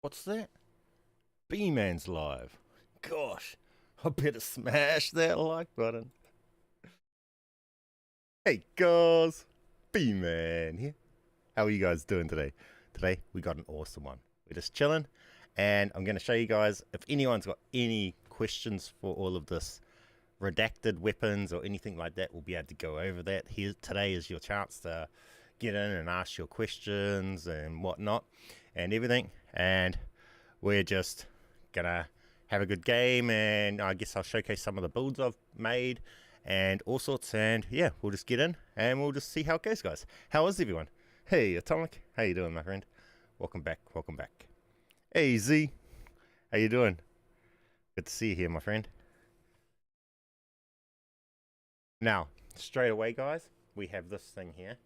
What's that? BMAN's live. Gosh, I better smash that like button. Hey guys, BMAN here. How are you guys doing today? Today we got an awesome one. We're just chilling, and I'm going to show you guys if anyone's got any questions for all of this redacted weapons or anything like that. We'll be able to go over that. Here today is your chance to get in and ask your questions and whatnot and everything. And we're just gonna have a good game, and I guess I'll showcase some of the builds I've made and all sorts. And yeah, we'll just get in and we'll just see how it goes, guys. How is everyone? Hey Atomic, how you doing, my friend? Welcome back, welcome back. Hey Z, how you doing? Good to see you here, my friend. Now, straight away, guys, we have this thing here,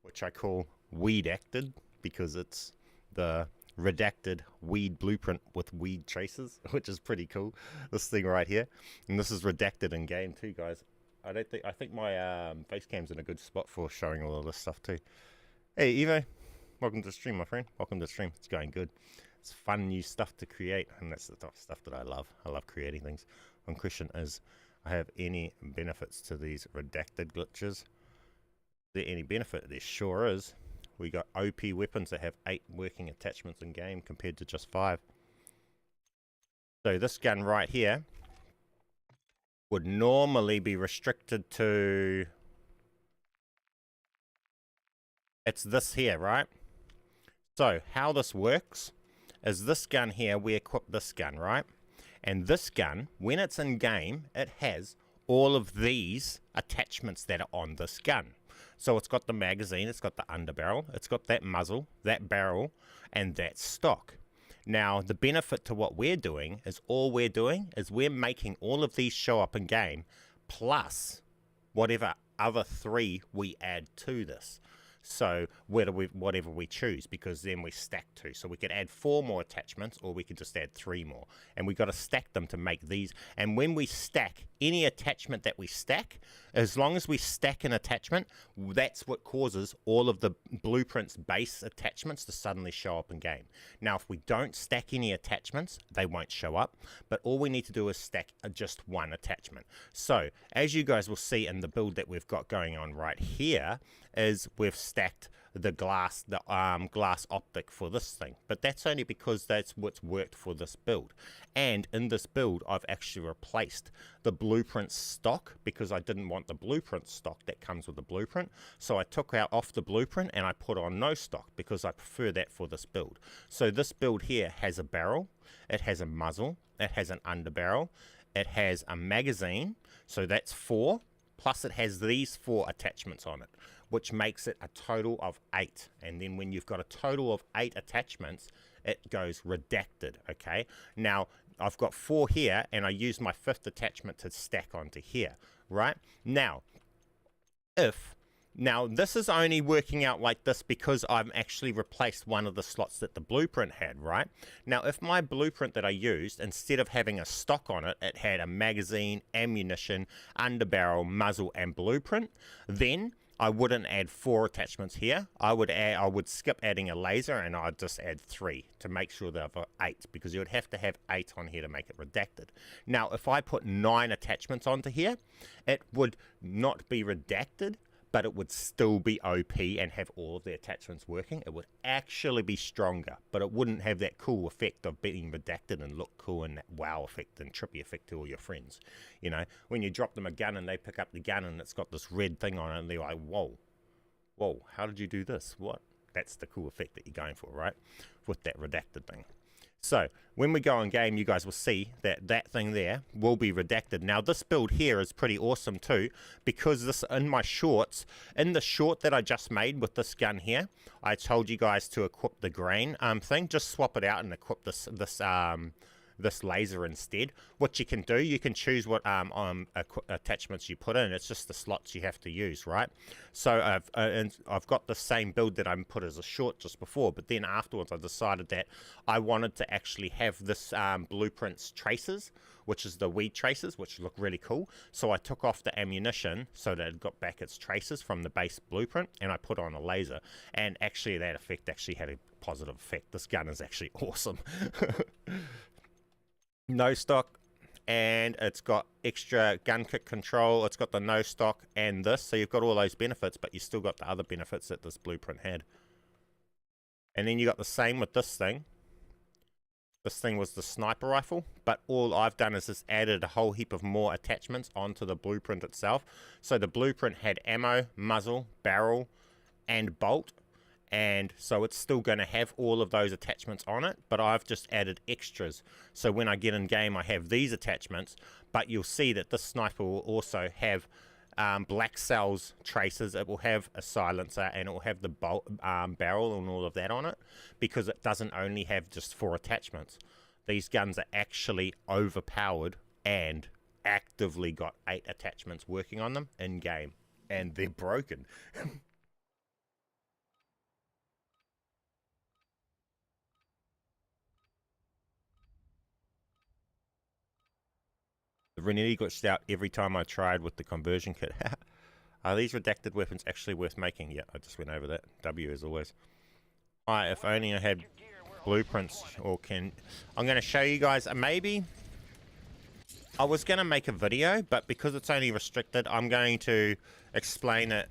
which I call WARZONE, because it's the redacted weed blueprint with weed traces, which is pretty cool. This thing right here, and this is redacted in game too, guys. I think my face cam's in a good spot for showing all of this stuff too. Hey Evo, welcome to the stream, my friend. Welcome to the stream. It's going good. It's fun new stuff to create, and that's the type of stuff that I love. I love creating things. One question is, I have any benefits to these redacted glitches? Is there any benefit? There sure is. We got OP weapons that have 8 working attachments in game compared to just 5. So this gun right here would normally be restricted to, it's this here, right? So how this works is this gun here, we equip this gun, right? And this gun, when it's in game, it has all of these attachments that are on this gun. So it's got the magazine, it's got the underbarrel, it's got that muzzle, that barrel, and that stock. Now, the benefit to what we're doing is we're making all of these show up in game, plus whatever other 3 we add to this. So whatever we choose, because then we stack 2. So we could add 4 more attachments, or we could just add 3 more. And we've got to stack them to make these. And when we stack any attachment that we stack, as long as we stack an attachment, that's what causes all of the blueprint's base attachments to suddenly show up in game. Now, if we don't stack any attachments, they won't show up. But all we need to do is stack just 1 attachment. So as you guys will see in the build that we've got going on right here, is we've stacked the glass optic for this thing, but that's only because that's what's worked for this build. And in this build, I've actually replaced the blueprint stock, because I didn't want the blueprint stock that comes with the blueprint. So I took out off the blueprint and I put on no stock, because I prefer that for this build. So this build here has a barrel, it has a muzzle, it has an underbarrel, it has a magazine, so that's 4, plus it has these 4 attachments on it, which makes it a total of 8. And then when you've got a total of 8 attachments, it goes redacted, okay? Now, I've got 4 here, and I use my 5th attachment to stack onto here, right? Now, now this is only working out like this because I've actually replaced one of the slots that the blueprint had, right? Now, if my blueprint that I used, instead of having a stock on it, it had a magazine, ammunition, underbarrel, muzzle, and blueprint, then I wouldn't add 4 attachments here. I would skip adding a laser, and I'd just add 3 to make sure that I've got 8, because you would have to have 8 on here to make it redacted. Now, if I put 9 attachments onto here, it would not be redacted, but it would still be OP and have all of the attachments working. It would actually be stronger, but it wouldn't have that cool effect of being redacted and look cool, and that wow effect and trippy effect to all your friends. You know, when you drop them a gun and they pick up the gun and it's got this red thing on it, and they're like, whoa, how did you do this? What? That's the cool effect that you're going for, right? With that redacted thing. So when we go on game, you guys will see that that thing there will be redacted. Now this build here is pretty awesome too, because this, in my shorts, in the short that I just made with this gun here, I told you guys to equip the grain thing. Just swap it out and equip this this laser instead. What you can do, you can choose what attachments you put in. It's just the slots you have to use, right? So I've got the same build that I put as a short just before, but then afterwards I decided that I wanted to actually have this blueprints traces, which is the weed traces, which look really cool. So I took off the ammunition so that it got back its traces from the base blueprint, and I put on a laser, and actually that effect actually had a positive effect. This gun is actually awesome. No stock, and it's got extra gun kick control. It's got the no stock and this, so you've got all those benefits, but you still got the other benefits that this blueprint had. And then you got the same with this thing. This thing was the sniper rifle, but all I've done is just added a whole heap of more attachments onto the blueprint itself. So the blueprint had ammo, muzzle, barrel, and bolt, and so it's still going to have all of those attachments on it, but I've just added extras. So when I get in game, I have these attachments, but you'll see that this sniper will also have black cells traces. It will have a silencer, and it will have the bolt, barrel and all of that on it, because it doesn't only have just 4 attachments. These guns are actually overpowered and actively got 8 attachments working on them in game, and they're broken. The Rennetti glitched out every time I tried with the conversion kit. Are these redacted weapons actually worth making? Yeah, I just went over that. W as always. Alright, if only I had blueprints, or can... I'm going to show you guys, maybe... I was going to make a video, but because it's only restricted, I'm going to explain it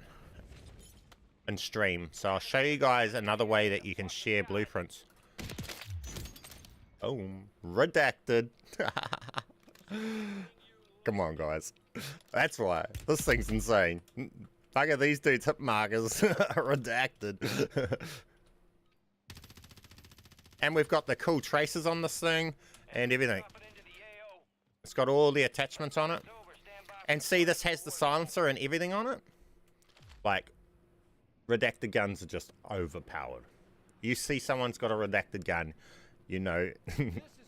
in stream. So I'll show you guys another way that you can share blueprints. Oh, redacted. Come on, guys. That's why. This thing's insane. Look at these dudes' hip markers. Redacted. And we've got the cool traces on this thing and everything. It's got all the attachments on it. And see, this has the silencer and everything on it. Like, redacted guns are just overpowered. You see someone's got a redacted gun, you know,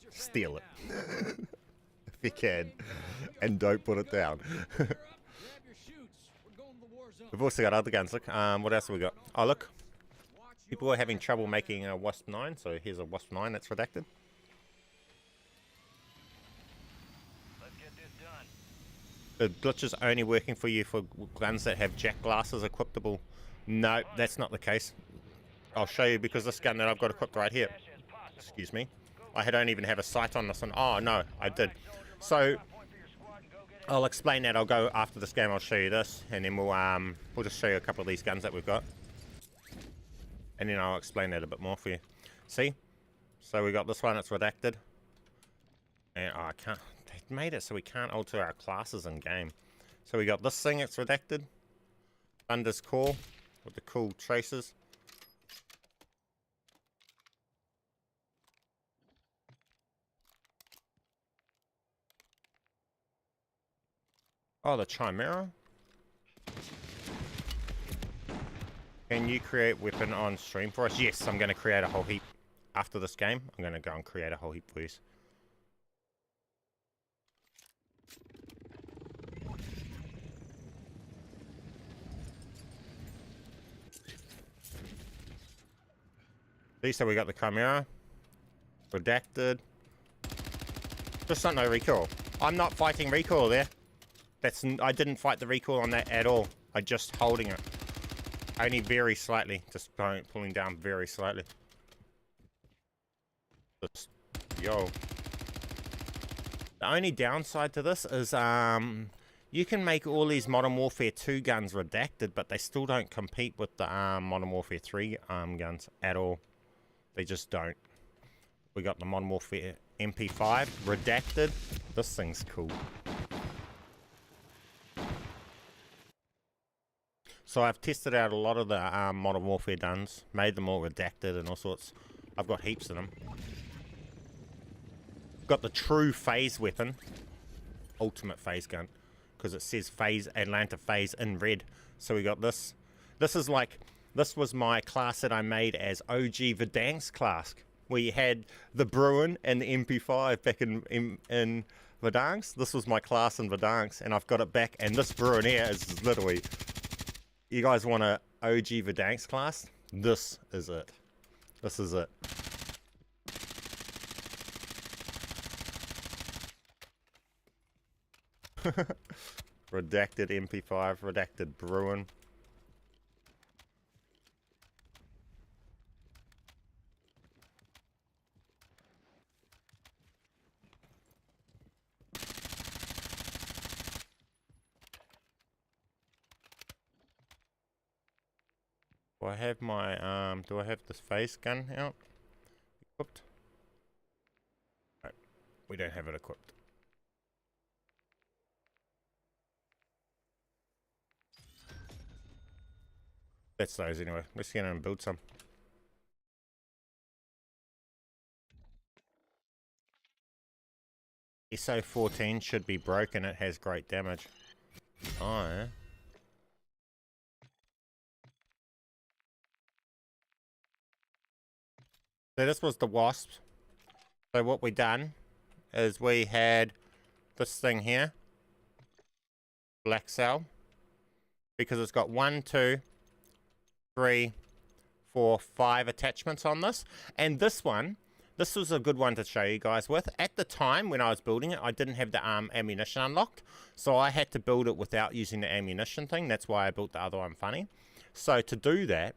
steal it. If you can. And don't put it down. We've also got other guns. Look, what else have we got? Oh, look. People are having trouble making a WASP-9, so here's a WASP-9 that's redacted. Let's get this done. The glitch is only working for you for guns that have jack glasses equipable. No, that's not the case. I'll show you, because this gun that I've got equipped right here, excuse me, I don't even have a sight on this one. Oh no, I did. So I'll explain that. I'll go after this game. I'll show you this, and then we'll just show you a couple of these guns that we've got, and then I'll explain that a bit more for you. See, so we got this one. It's redacted, and I can't. They made it so we can't alter our classes in game. So we got this thing. It's redacted. Thunder's Core with the cool traces. Oh, the Chimera. Can you create weapon on stream for us? Yes, I'm going to create a whole heap. After this game, I'm going to go and create a whole heap for you. See, so we got the Chimera. Redacted. Just not no recoil. I'm not fighting recoil there. I didn't fight the recoil on that at all. I just holding it. Only very slightly. Just pulling down very slightly. Just, yo. The only downside to this is you can make all these Modern Warfare 2 guns redacted, but they still don't compete with the Modern Warfare 3 guns at all. They just don't. We got the Modern Warfare MP5 redacted. This thing's cool. So I've tested out a lot of the Modern Warfare guns, made them all redacted and all sorts. I've got heaps of them. Got the true phase weapon, ultimate phase gun, because it says phase Atlanta phase in red. So we got this. This is like, this was my class that I made as OG Verdansk class We had the Bruin and the MP5 back in Verdansk. This was my class in Verdansk, and I've got it back. And this Bruin here is literally, you guys want a OG Verdansk class? This is it. This is it. Redacted MP5, redacted Bruin. Do I have my do I have this phase gun out equipped? No, we don't have it equipped. That's those anyway. Let's get in and build some. SO14 should be broken. It has great damage. Oh, yeah. So this was the wasp. So what we done is we had this thing here, black cell, because it's got 1, 2, 3, 4, 5 attachments on this. And this one, this was a good one to show you guys with. At the time when I was building it, I didn't have the ammunition unlocked, so I had to build it without using the ammunition thing. That's why I built the other one funny. So to do that,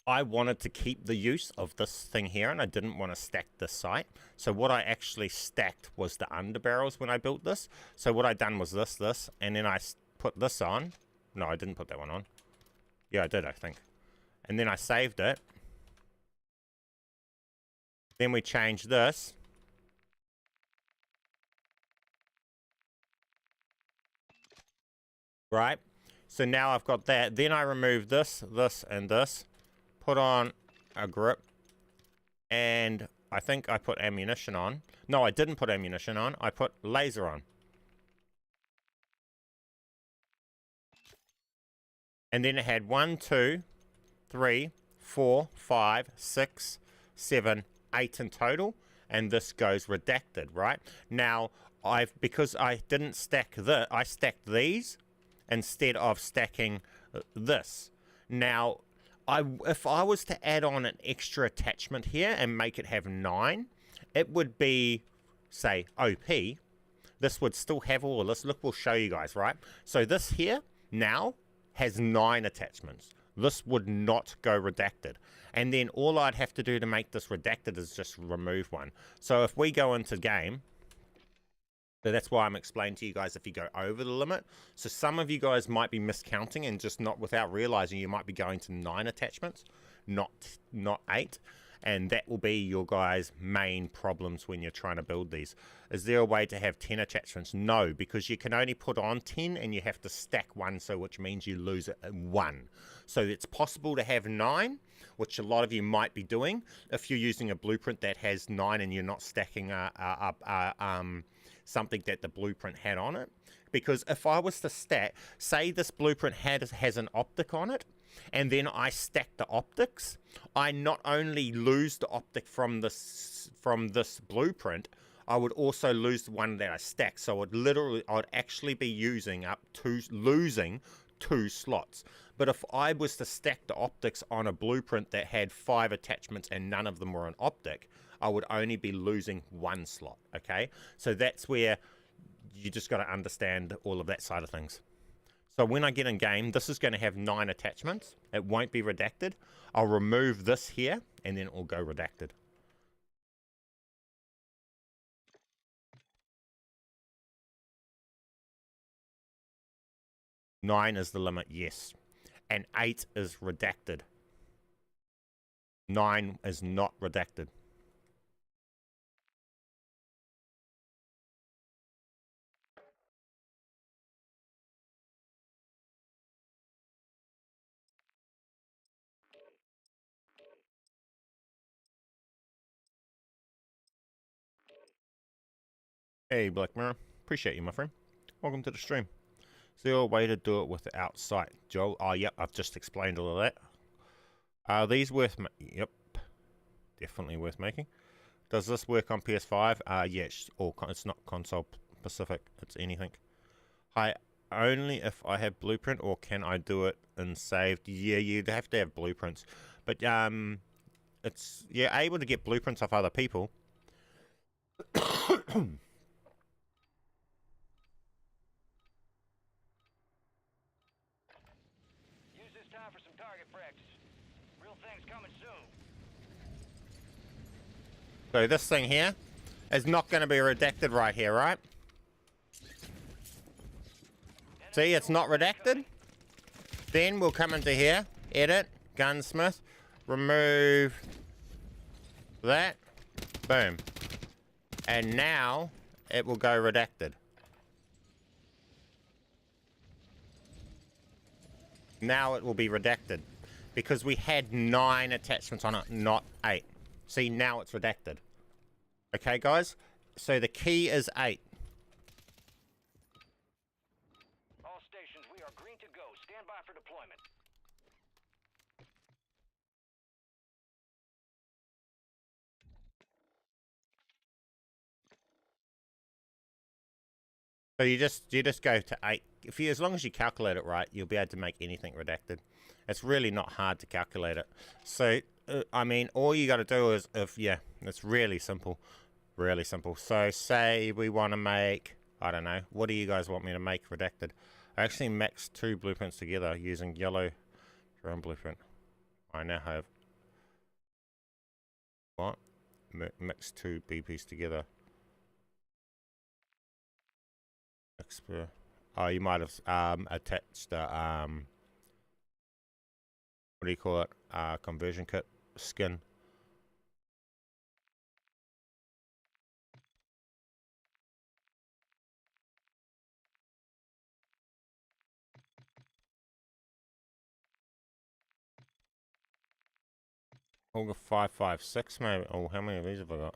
I wanted to keep the use of this thing here, and I didn't want to stack this sight. So what I actually stacked was the underbarrels when I built this. So what I done was this, and then I put this on. No, I didn't put that one on. Yeah, I did, I think. And then I saved it. Then we changed this. Right? So now I've got that. Then I removed this, this, and this. Put on a grip, and I think I put ammunition on. No, I didn't put ammunition on. I put laser on. And then it had 1, 2, 3, 4, 5, 6, 7, 8 in total. And this goes redacted, right? Now, because I didn't stack this, I stacked these instead of stacking this. Now, if I was to add on an extra attachment here and make it have 9, it would be, say, OP. This would still have all of this. Look, we'll show you guys, right? So this here now has 9 attachments. This would not go redacted. And then all I'd have to do to make this redacted is just remove one. So if we go into game, so that's why I'm explaining to you guys if you go over the limit. So some of you guys might be miscounting and just not, without realizing, you might be going to 9 attachments, not 8. And that will be your guys' main problems when you're trying to build these. Is there a way to have 10 attachments? No, because you can only put on 10 and you have to stack 1, so which means you lose 1. So it's possible to have 9, which a lot of you might be doing if you're using a blueprint that has 9 and you're not stacking something that the blueprint had on it. Because if I was to stack, say this blueprint has an optic on it, and then I stack the optics, I not only lose the optic from this blueprint, I would also lose the one that I stacked. So I'd actually be losing 2 slots. But if I was to stack the optics on a blueprint that had 5 attachments and none of them were an optic, I would only be losing 1 slot, okay? So that's where you just got to understand all of that side of things. So when I get in game, this is going to have 9 attachments. It won't be redacted. I'll remove this here, and then it will go redacted. Nine is the limit, yes. And 8 is redacted. 9 is not redacted. Hey, Black Mirror. Appreciate you, my friend. Welcome to the stream. Is there a way to do it without sight, Joel? Oh, yep, I've just explained all of that. Are these worth... Yep. definitely worth making. Does this work on PS5? Yes, it's not console specific, it's anything. Hi, only if I have blueprint, or can I do it in saved? Yeah, you'd have to have blueprints. But it's, you're able to get blueprints off other people. Use this time for some target practice. Real thing's coming soon. So this thing here is not going to be redacted right here, right? See, it's not redacted. Then we'll come into here, edit, gunsmith, remove that, boom. And now it will go redacted. Now it will be redacted because we had 9 attachments on it, not 8. See, now it's redacted. Okay, guys? So the key is 8. All stations, we are green to go. Stand by for deployment. So you just go to 8. If you, as long as you calculate it right, you'll be able to make anything redacted. It's really not hard to calculate it. So I mean, all you got to do is, it's really simple, really simple. So say we want to make, I don't know, what do you guys want me to make redacted? I actually mixed 2 blueprints together using yellow drone blueprint. I now have what? Mixed 2 BPs together. Oh, you might have attached what do you call it? Conversion kit skin. Olga 556 maybe. Oh, how many of these have I got?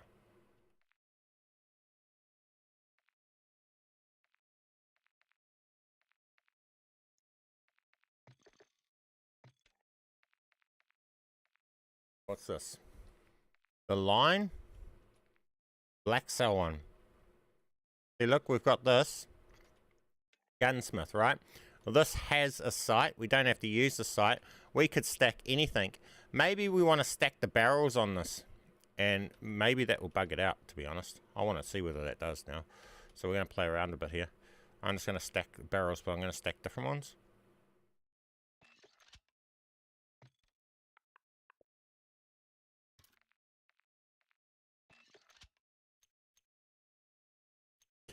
What's this? The line? Black cell one. See, look, we've got this. Gunsmith, right? Well, this has a sight. We don't have to use the sight. We could stack anything. Maybe we want to stack the barrels on this. And maybe that will bug it out, to be honest. I want to see whether that does now. So we're going to play around a bit here. I'm just going to stack barrels, but I'm going to stack different ones.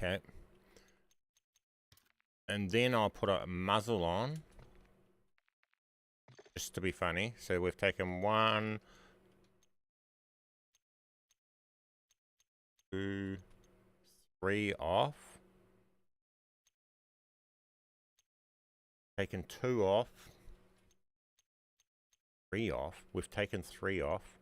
Okay. And then I'll put a muzzle on. Just to be funny. So we've taken 1, 2, 3 off. Taken 2 off. 3 off. We've taken 3 off.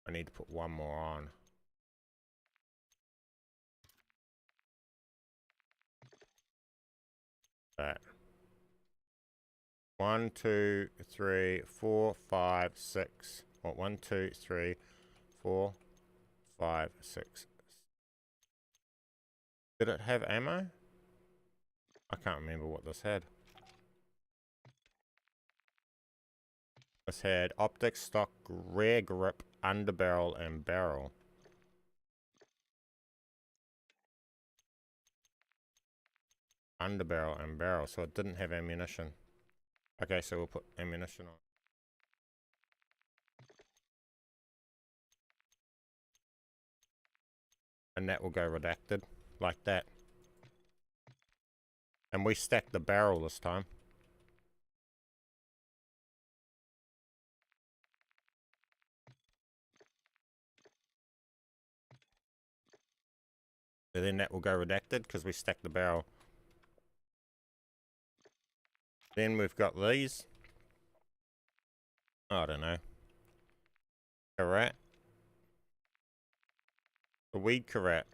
I need to put 1 more on. That. 1, 2, 3, 4, 5, 6. What? 1, 2, 3, 4, 5, 6. Did it have ammo? I can't remember what this had. This had optics, stock, rear grip, underbarrel, and barrel. Underbarrel and barrel, so it didn't have ammunition. Okay, so we'll put ammunition on. And that will go redacted, like that. And we stacked the barrel this time. So then that will go redacted because we stacked the barrel. Then we've got these. I don't know. Karat. The weed karat.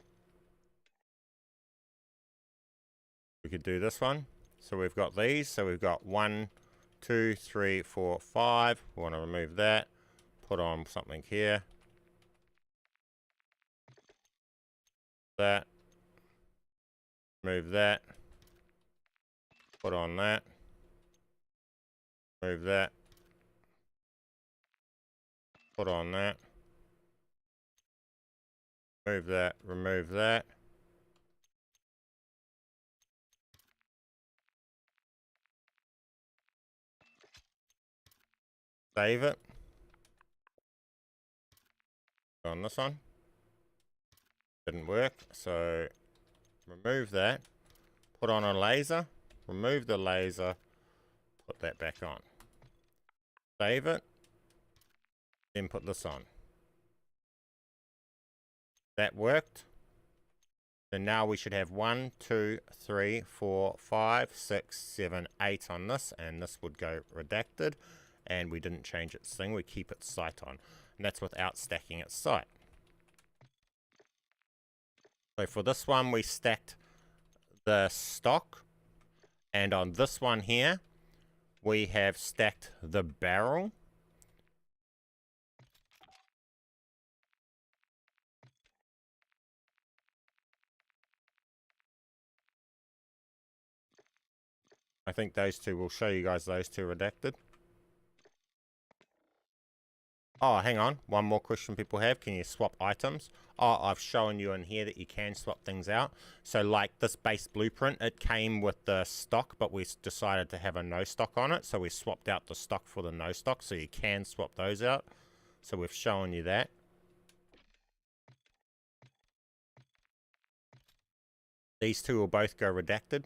We could do this one. So we've got these. So we've got 1, 2, 3, 4, 5. We want to remove that. Put on something here. That. Move that. Put on that. Move that. Put on that. Move that. Remove that. Save it. On this one. Didn't work, so remove that. Put on a laser. Remove the laser. Put that back on. Save it. Then put this on. That worked. So now we should have 1, 2, 3, 4, 5, 6, 7, 8 on this, and this would go redacted. And we didn't change its thing, we keep its site on. And that's without stacking its site. So for this one, we stacked the stock. And on this one here, we have stacked the barrel. I think those two, will show you guys those two redacted. Oh, hang on. One more question people have. Can you swap items? Oh, I've shown you in here that you can swap things out. So like this base blueprint, it came with the stock, but we decided to have a no stock on it. So we swapped out the stock for the no stock. So you can swap those out. So we've shown you that. These two will both go redacted.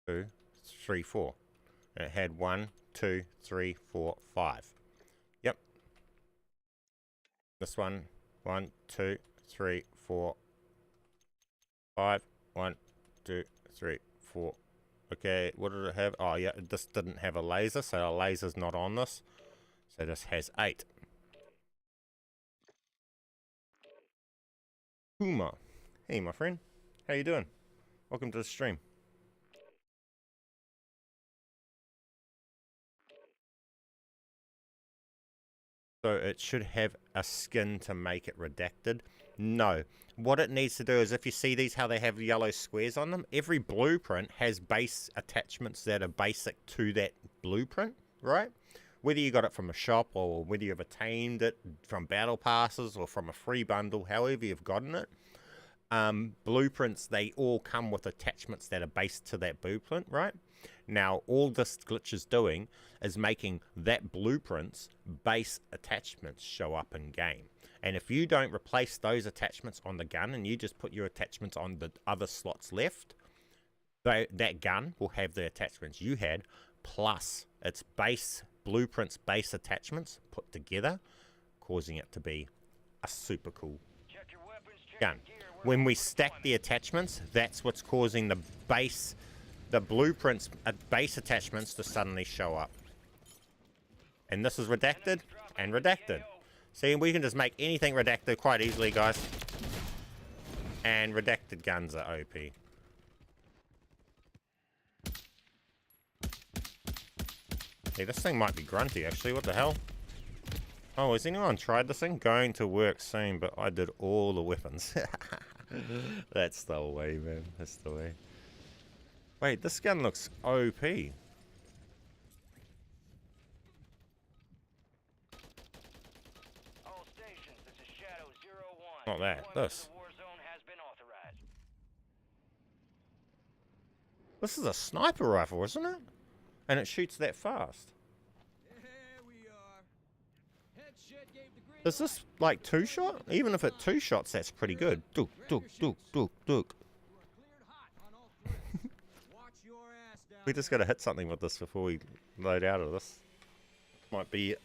2, 3, 4. And it had 1, 2, 3, 4, 5. Yep. This one, 1, 2, 3, 4, 5. 1, 2, 3, 4. Okay, what did it have? Oh, yeah, this didn't have a laser, so a laser's not on this. So this has 8. Huma. Hey, my friend. How you doing? Welcome to the stream. So it should have a skin to make it redacted. No. What it needs to do is, if you see these, how they have yellow squares on them, every blueprint has base attachments that are basic to that blueprint, right? Whether you got it from a shop or whether you've attained it from battle passes or from a free bundle, however you've gotten it. Blueprints, they all come with attachments that are based to that blueprint, right? Now, all this glitch is doing is making that blueprint's base attachments show up in game. And if you don't replace those attachments on the gun and you just put your attachments on the other slots left, that gun will have the attachments you had, plus its base blueprint's base attachments put together, causing it to be a super cool gun. When we stack the attachments, that's what's causing the blueprint's base attachments to suddenly show up. And this is redacted and redacted. See, we can just make anything redacted quite easily, guys. And redacted guns are OP. Hey, this thing might be grunty, actually. What the hell? Oh, has anyone tried this thing? Going to work soon, but I did all the weapons. That's the way, man. That's the way. Wait, this gun looks OP. All stations, this is Shadow 01. Not that, this. WARZONE has been authorized. This is a sniper rifle, isn't it? And it shoots that fast. Is this like 2-shot? Even if it 2 shots, that's pretty good. Dook, dook, dook, dook, dook. We just gotta hit something with this before we load out of this. Might be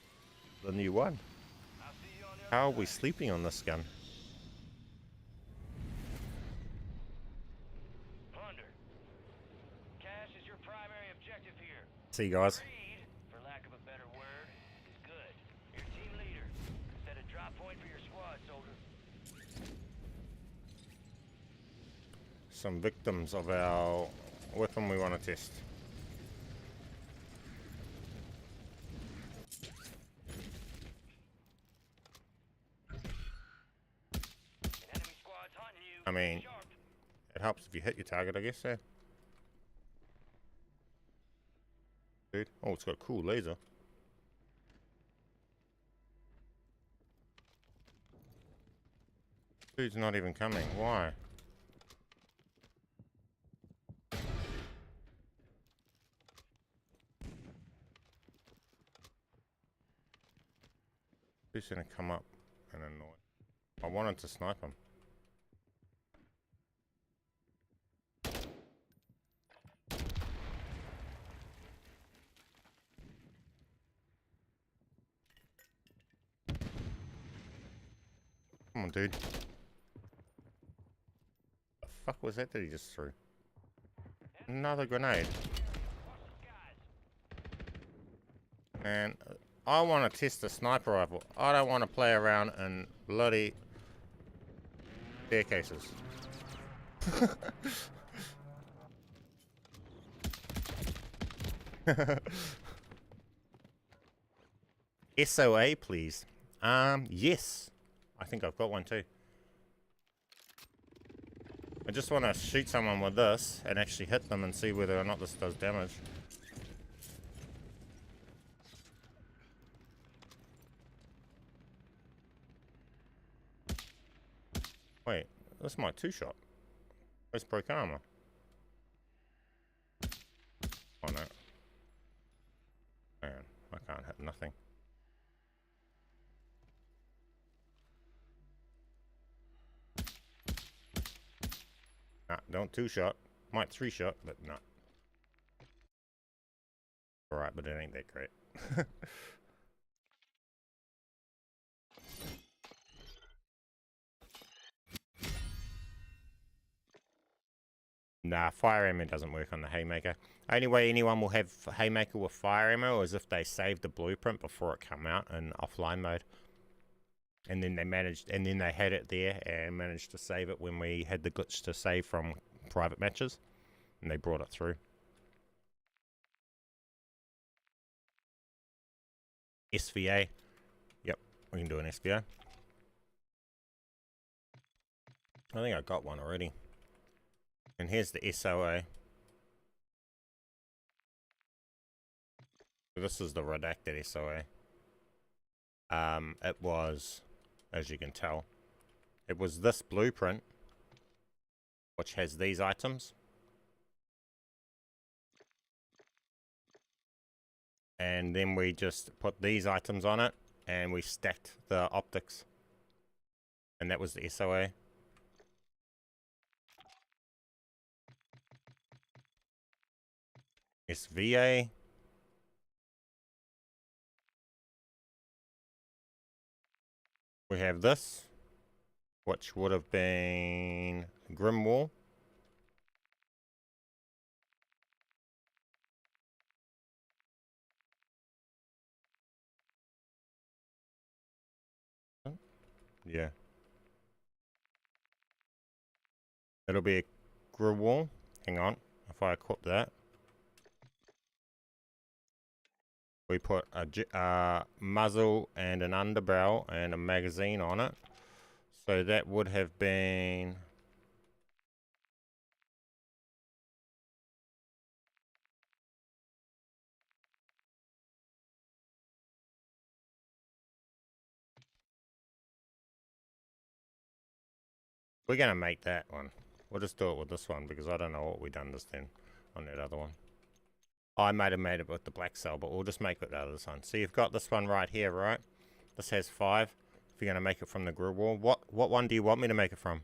the new one. How are we sleeping on this gun? Plunder. Cash is your primary objective here. See, guys. Greed, for lack of a better word, is good. Your team leader. Set a drop point for your squad, soldier. some victims of our weapon we want to test. Enemy squad's hunting you. I mean, Sharp. it helps if you hit your target, I guess, so. Dude. Oh, it's got a cool laser. Dude's not even coming. Why? Who's gonna come up and annoy? I wanted to snipe him. Come on, dude. The fuck was that he just threw? Another grenade. And I want to test the sniper rifle. I don't want to play around in bloody staircases. SOA, please. Yes. I think I've got one too. I just want to shoot someone with this and actually hit them and see whether or not this does damage. Wait, this might two-shot. Where's pro CAMO? Oh no. Man, I can't hit nothing. Nah, don't two-shot. Might three-shot, but nah. Alright, but it ain't that great. Nah, fire ammo doesn't work on the Haymaker. Only way anyone will have Haymaker with fire ammo is if they save the blueprint before it come out in offline mode. And then they had it there and managed to save it when we had the glitch to save from private matches. And they brought it through. SVA. Yep, we can do an SVA. I think I got one already. And here's the SOA. So this is the redacted SOA. It was, as you can tell, it was this blueprint, which has these items. And then we just put these items on it, and we stacked the optics. And that was the SOA. SVA. We have this, which would have been Grim Wall. Yeah. It'll be a Grim Wall. Hang on, if I equip that. We put a muzzle and an underbarrel and a magazine on it. So that would have been... We're going to make that one. We'll just do it with this one because I don't know what we done this then on that other one. I might have made it with the black cell, but we'll just make it out of this one. So you've got this one right here, right? This has 5. If you're going to make it from the grill wall, what one do you want me to make it from? Do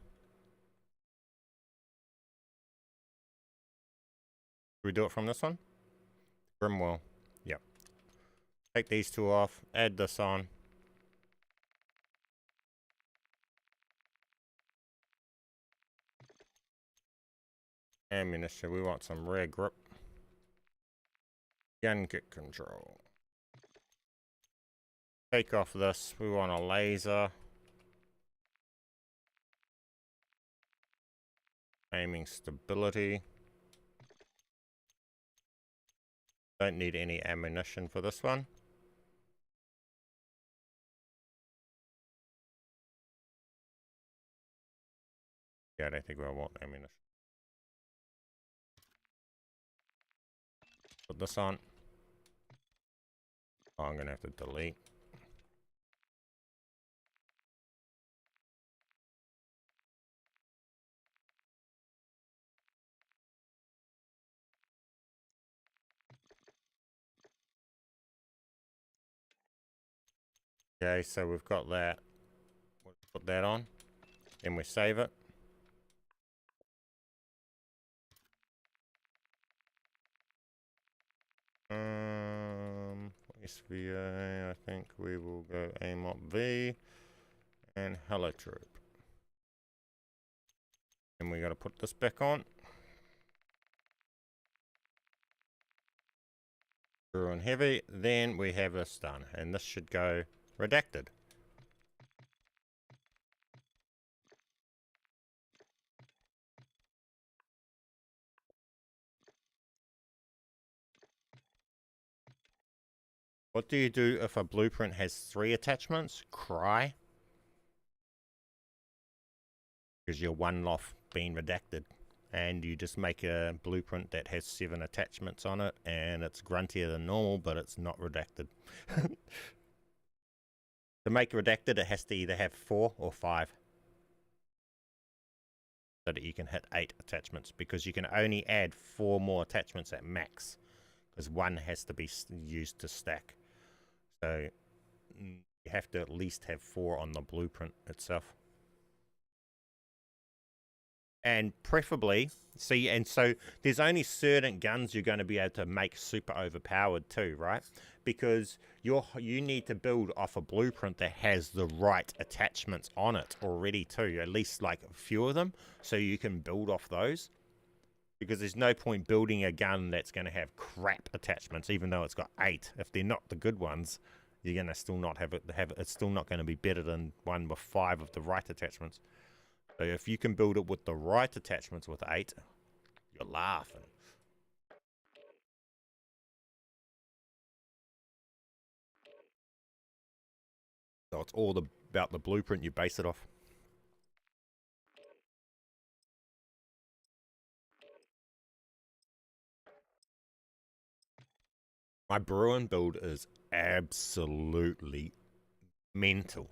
we do it from this one? Grim wall. Yep. Take these two off. Add this on. Ammunition. We want some rare grip. Gun kit control. Take off this. We want a laser. Aiming stability. Don't need any ammunition for this one. Yeah, I don't think I want ammunition. Put this on. Oh, I'm gonna have to delete. Okay, so we've got that. We'll put that on. Then we save it. SVA, I think we will go MWIII and Hello Troop. And we got to put this back on. Brew and heavy. Then we have this done, and this should go redacted. What do you do if a blueprint has 3 attachments? Cry. Because you're one off being redacted. And you just make a blueprint that has 7 attachments on it, and it's gruntier than normal, but it's not redacted. To make redacted, it has to either have 4 or 5. So that you can hit 8 attachments, because you can only add 4 more attachments at max. Because 1 has to be used to stack. So you have to at least have 4 on the blueprint itself. And preferably, see, and so there's only certain guns you're going to be able to make super overpowered too, right? Because you need to build off a blueprint that has the right attachments on it already too, at least like a few of them, so you can build off those. Because there's no point building a gun that's going to have crap attachments, even though it's got 8. If they're not the good ones, you're going to still not have it. It's still not going to be better than one with 5 of the right attachments. So if you can build it with the right attachments with 8, you're laughing. So it's all about the blueprint you base it off. My Bruin build is absolutely mental.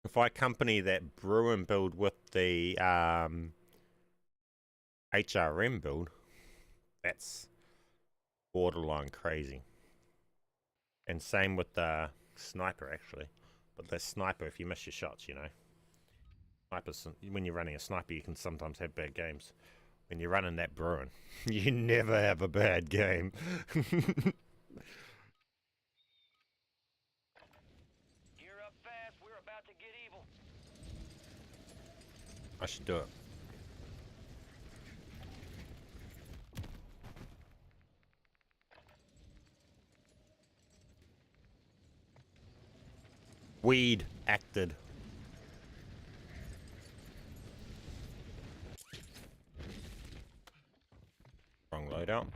If I company that Bruin build with the HRM build, that's borderline crazy. And same with the sniper, actually. But the sniper, if you miss your shots, you know. Snipers, when you're running a sniper, you can sometimes have bad games. When you're running that Bruin, you never have a bad game. Gear up fast, we're about to get evil. I should do it. Weed acted. Wrong loadout.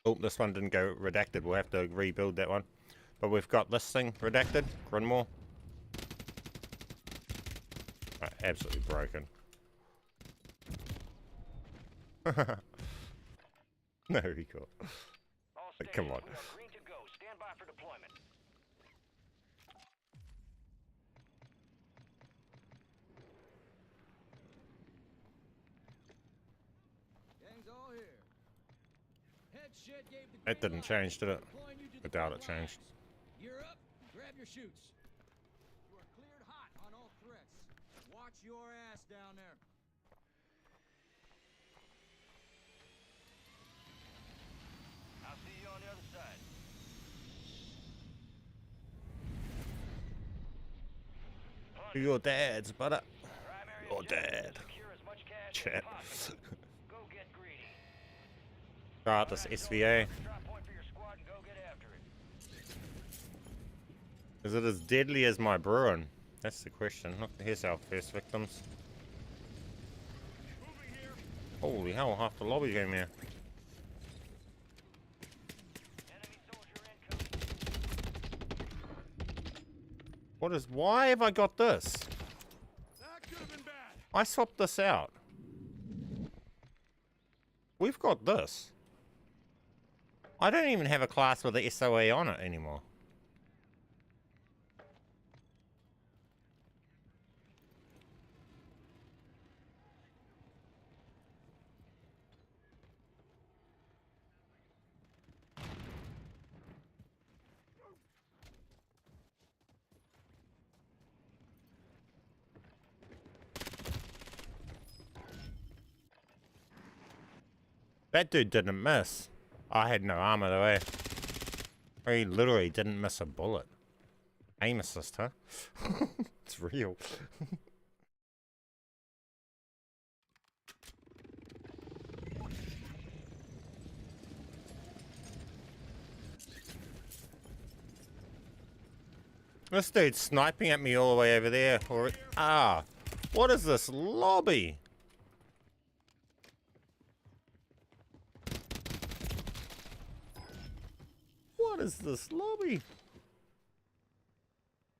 Oh, this one didn't go redacted. We'll have to rebuild that one. But we've got this thing redacted. Grinmore. Right, absolutely broken. No recall. Come on. We are green to go. Stand by for deployment. Gang's all here. Head shed gave the It didn't change, did it? I doubt it changed. You're up. Grab your chutes. You are cleared hot on all threats. Watch your ass down there. I'll see you on the other side. To your dad's, brother. Primary Your objective is dad. to secure as much cash Chat. as possible. Go get greedy. Start this Alright, SVA. Drop point for your squad and go get after it. Is it as deadly as my Bruin? That's the question. Look, here's our first victims. Holy hell, half the lobby came here. Enemy soldier incoming. Why have I got this? That could have been bad. I swapped this out. We've got this. I don't even have a class with the SOA on it anymore. That dude didn't miss. I had no armor though, eh? He literally didn't miss a bullet. Aim assist, huh? It's real. This dude's sniping at me all the way over there. What is this lobby? What is this lobby?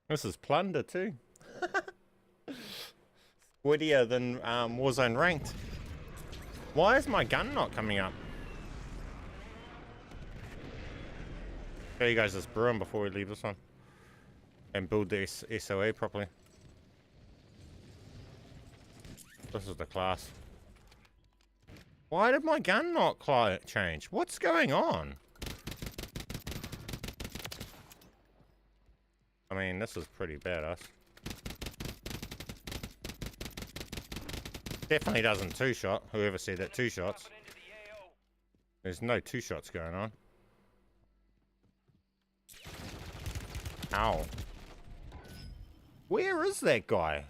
This is plunder too. Wittier than Warzone ranked. Why is my gun not coming up? Show you guys this Bruin before we leave this one. And build the SOA properly. This is the class. Why did my gun not change? What's going on? I mean, this is pretty badass. Definitely doesn't two-shot. Whoever said that two shots. Dropping into the AO. There's no two shots going on. Ow. Where is that guy?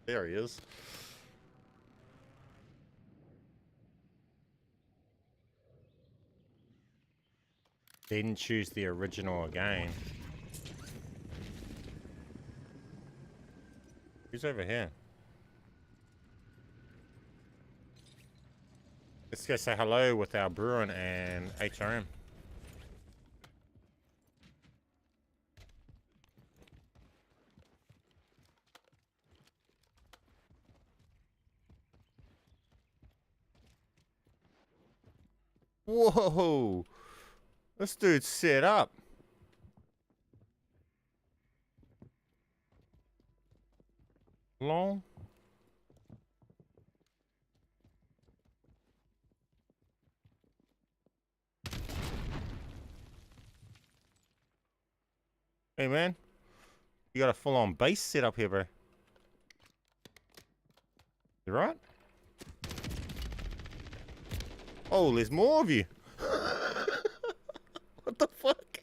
There he is. Didn't choose the original again. Who's over here? Let's go say hello with our Bruin and HRM. Whoa! This dude's set up. Long. Hey man, you got a full-on base set up here, bro. You right? Oh, there's more of you. What the fuck?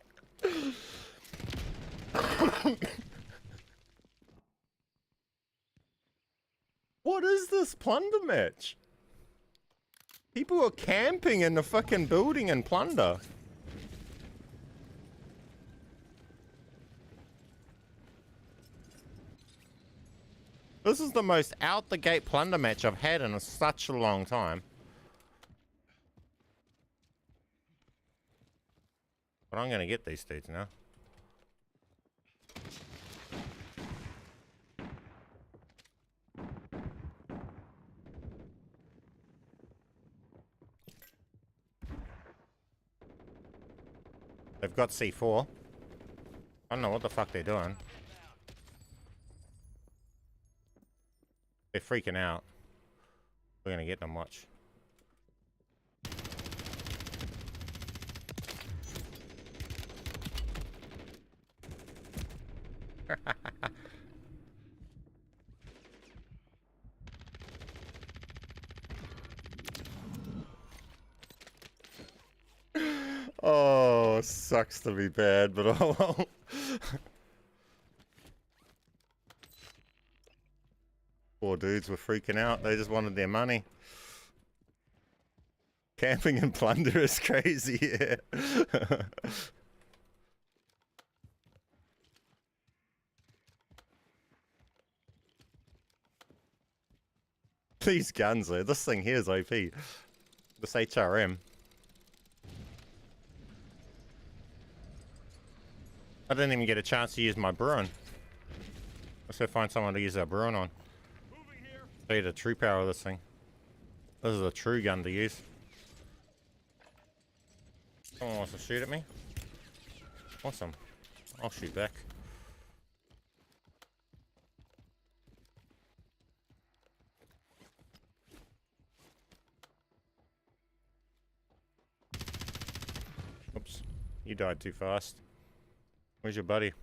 What is this plunder match? People are camping in the fucking building and plunder. This is the most out-the-gate plunder match I've had in such a long time. But I'm gonna get these dudes now. They've got C4. I don't know what the fuck they're doing. They're freaking out. We're gonna get them, watch. Oh, sucks to be bad, but oh well. Poor dudes were freaking out. They just wanted their money. Camping and plunder is crazy, yeah. These guns, though. This thing here is OP. This HRM. I didn't even get a chance to use my Bruin. Let's go find someone to use our Bruin on. Show you the true power of this thing. This is a true gun to use. Someone wants to shoot at me? Awesome. I'll shoot back. Oops. You died too fast. Where's your buddy?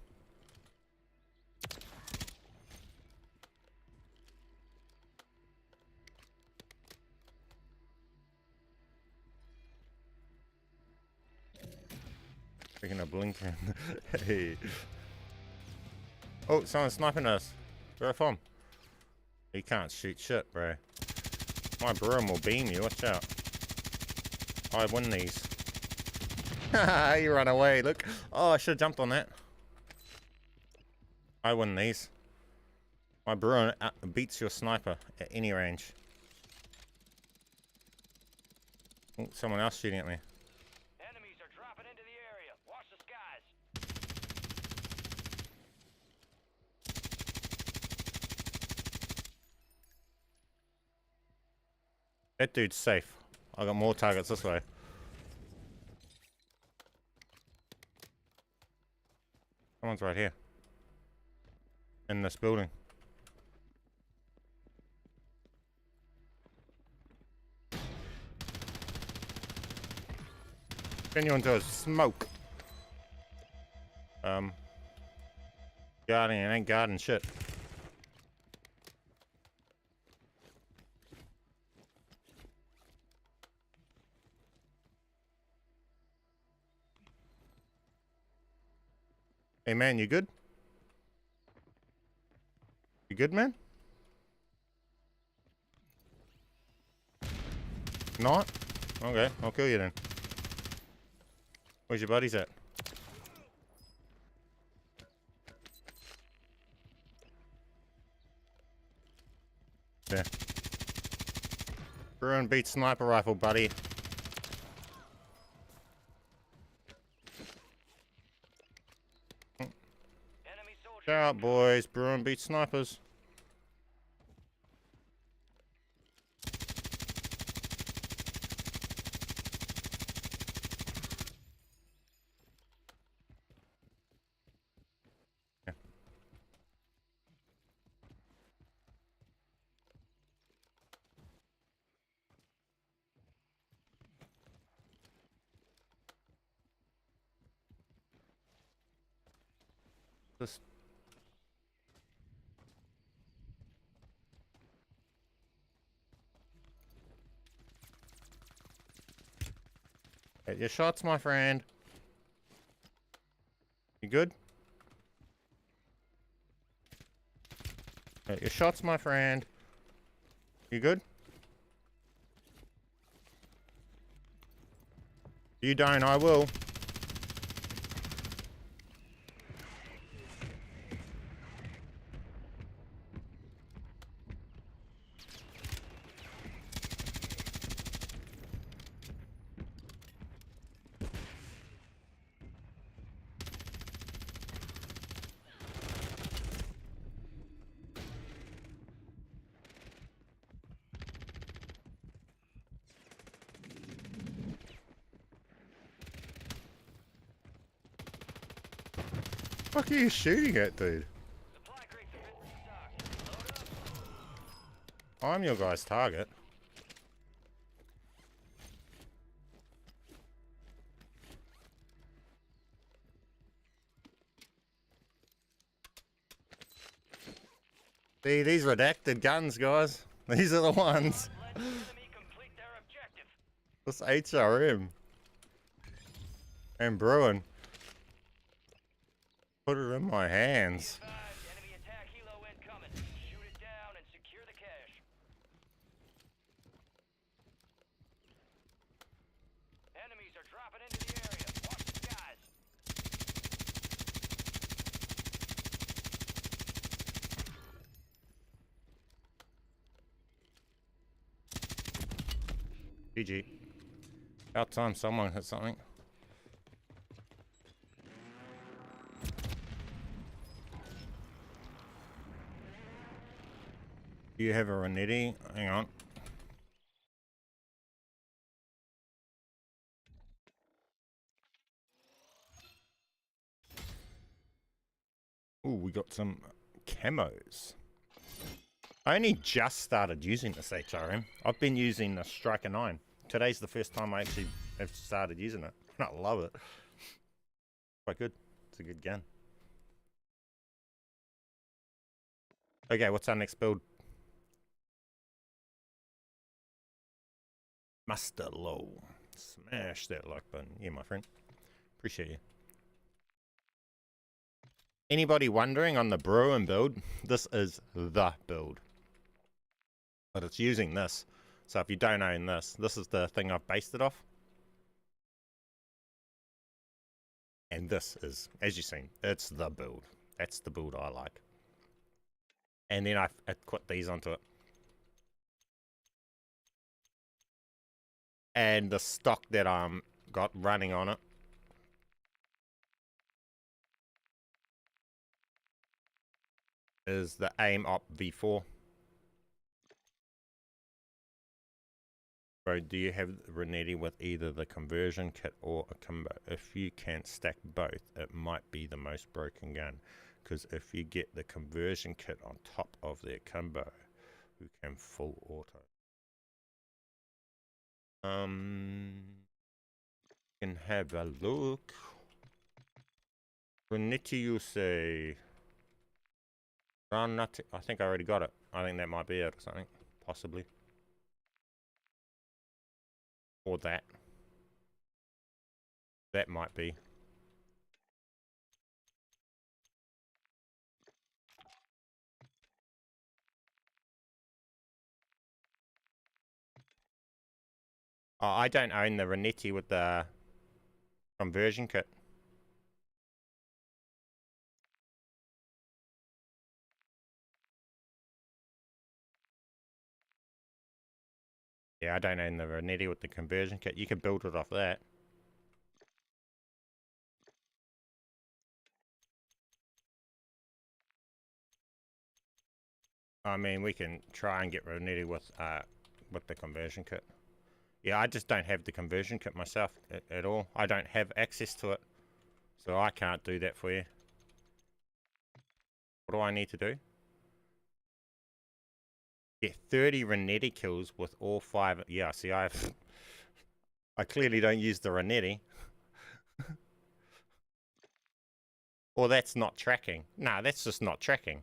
Speaking of blinking. Hey. Oh, someone's sniping us. Where from? He can't shoot shit, bro. My broom will beam you, watch out. I win these. Haha, you run away, look. Oh, I should have jumped on that. I win these. My Bruin beats your sniper at any range. Oh, someone else shooting at me. Enemies are dropping into the area. Watch the skies. That dude's safe. I got more targets this way. Someone's right here. In this building. Turn you into a smoke. Guarding, it ain't guarding shit. Hey man, you good? You good, man? Not? Okay, I'll kill you then. Where's your buddies at? There. Bruin beats sniper rifle, buddy. Get out, boys. Bruin beats snipers. Yeah. Just get your shots, my friend. You good? Get your shots, my friend. You good? You don't, I will. What the fuck are you shooting at, dude? Supply crates have been restocked. Load up. I'm your guy's target. See, these redacted guns, guys. These are the ones. Let the enemy complete their objective. This HRM. And Bruin. Put it in my hands. Be advised, enemy attack helo incoming. Shoot it down and secure the cache. GG. About time someone hit something. Do you have a Renetti? Hang on. Ooh, we got some camos. I only just started using this HRM. I've been using the Striker 9. Today's the first time I actually have started using it. I love it. Quite good. It's a good gun. Okay, what's our next build? Master Low. Smash that like button. Yeah, my friend. Appreciate you. Anybody wondering on the Bruin build? This is the build. But it's using this. So if you don't own this, this is the thing I've based it off. And this is, as you've seen, it's the build. That's the build I like. And then I put these onto it. And the stock that got running on it is the AIM Op V4. Bro, do you have Renetti with either the conversion kit or a combo? If you can stack both, it might be the most broken gun. Because if you get the conversion kit on top of their combo, you can full auto. Can have a look. Renetti, you say? I think I already got it. I think that might be it or something. Possibly. Or that. That might be. Oh, I don't own the Renetti with the conversion kit. Yeah, I don't own the Renetti with the conversion kit. You can build it off that. I mean, we can try and get Renetti with the conversion kit. Yeah, I just don't have the conversion kit myself at all. I don't have access to it. So I can't do that for you. What do I need to do? Get 30 Renetti kills with all 5. Yeah, see, I clearly don't use the Renetti. Or that's not tracking. No, that's just not tracking.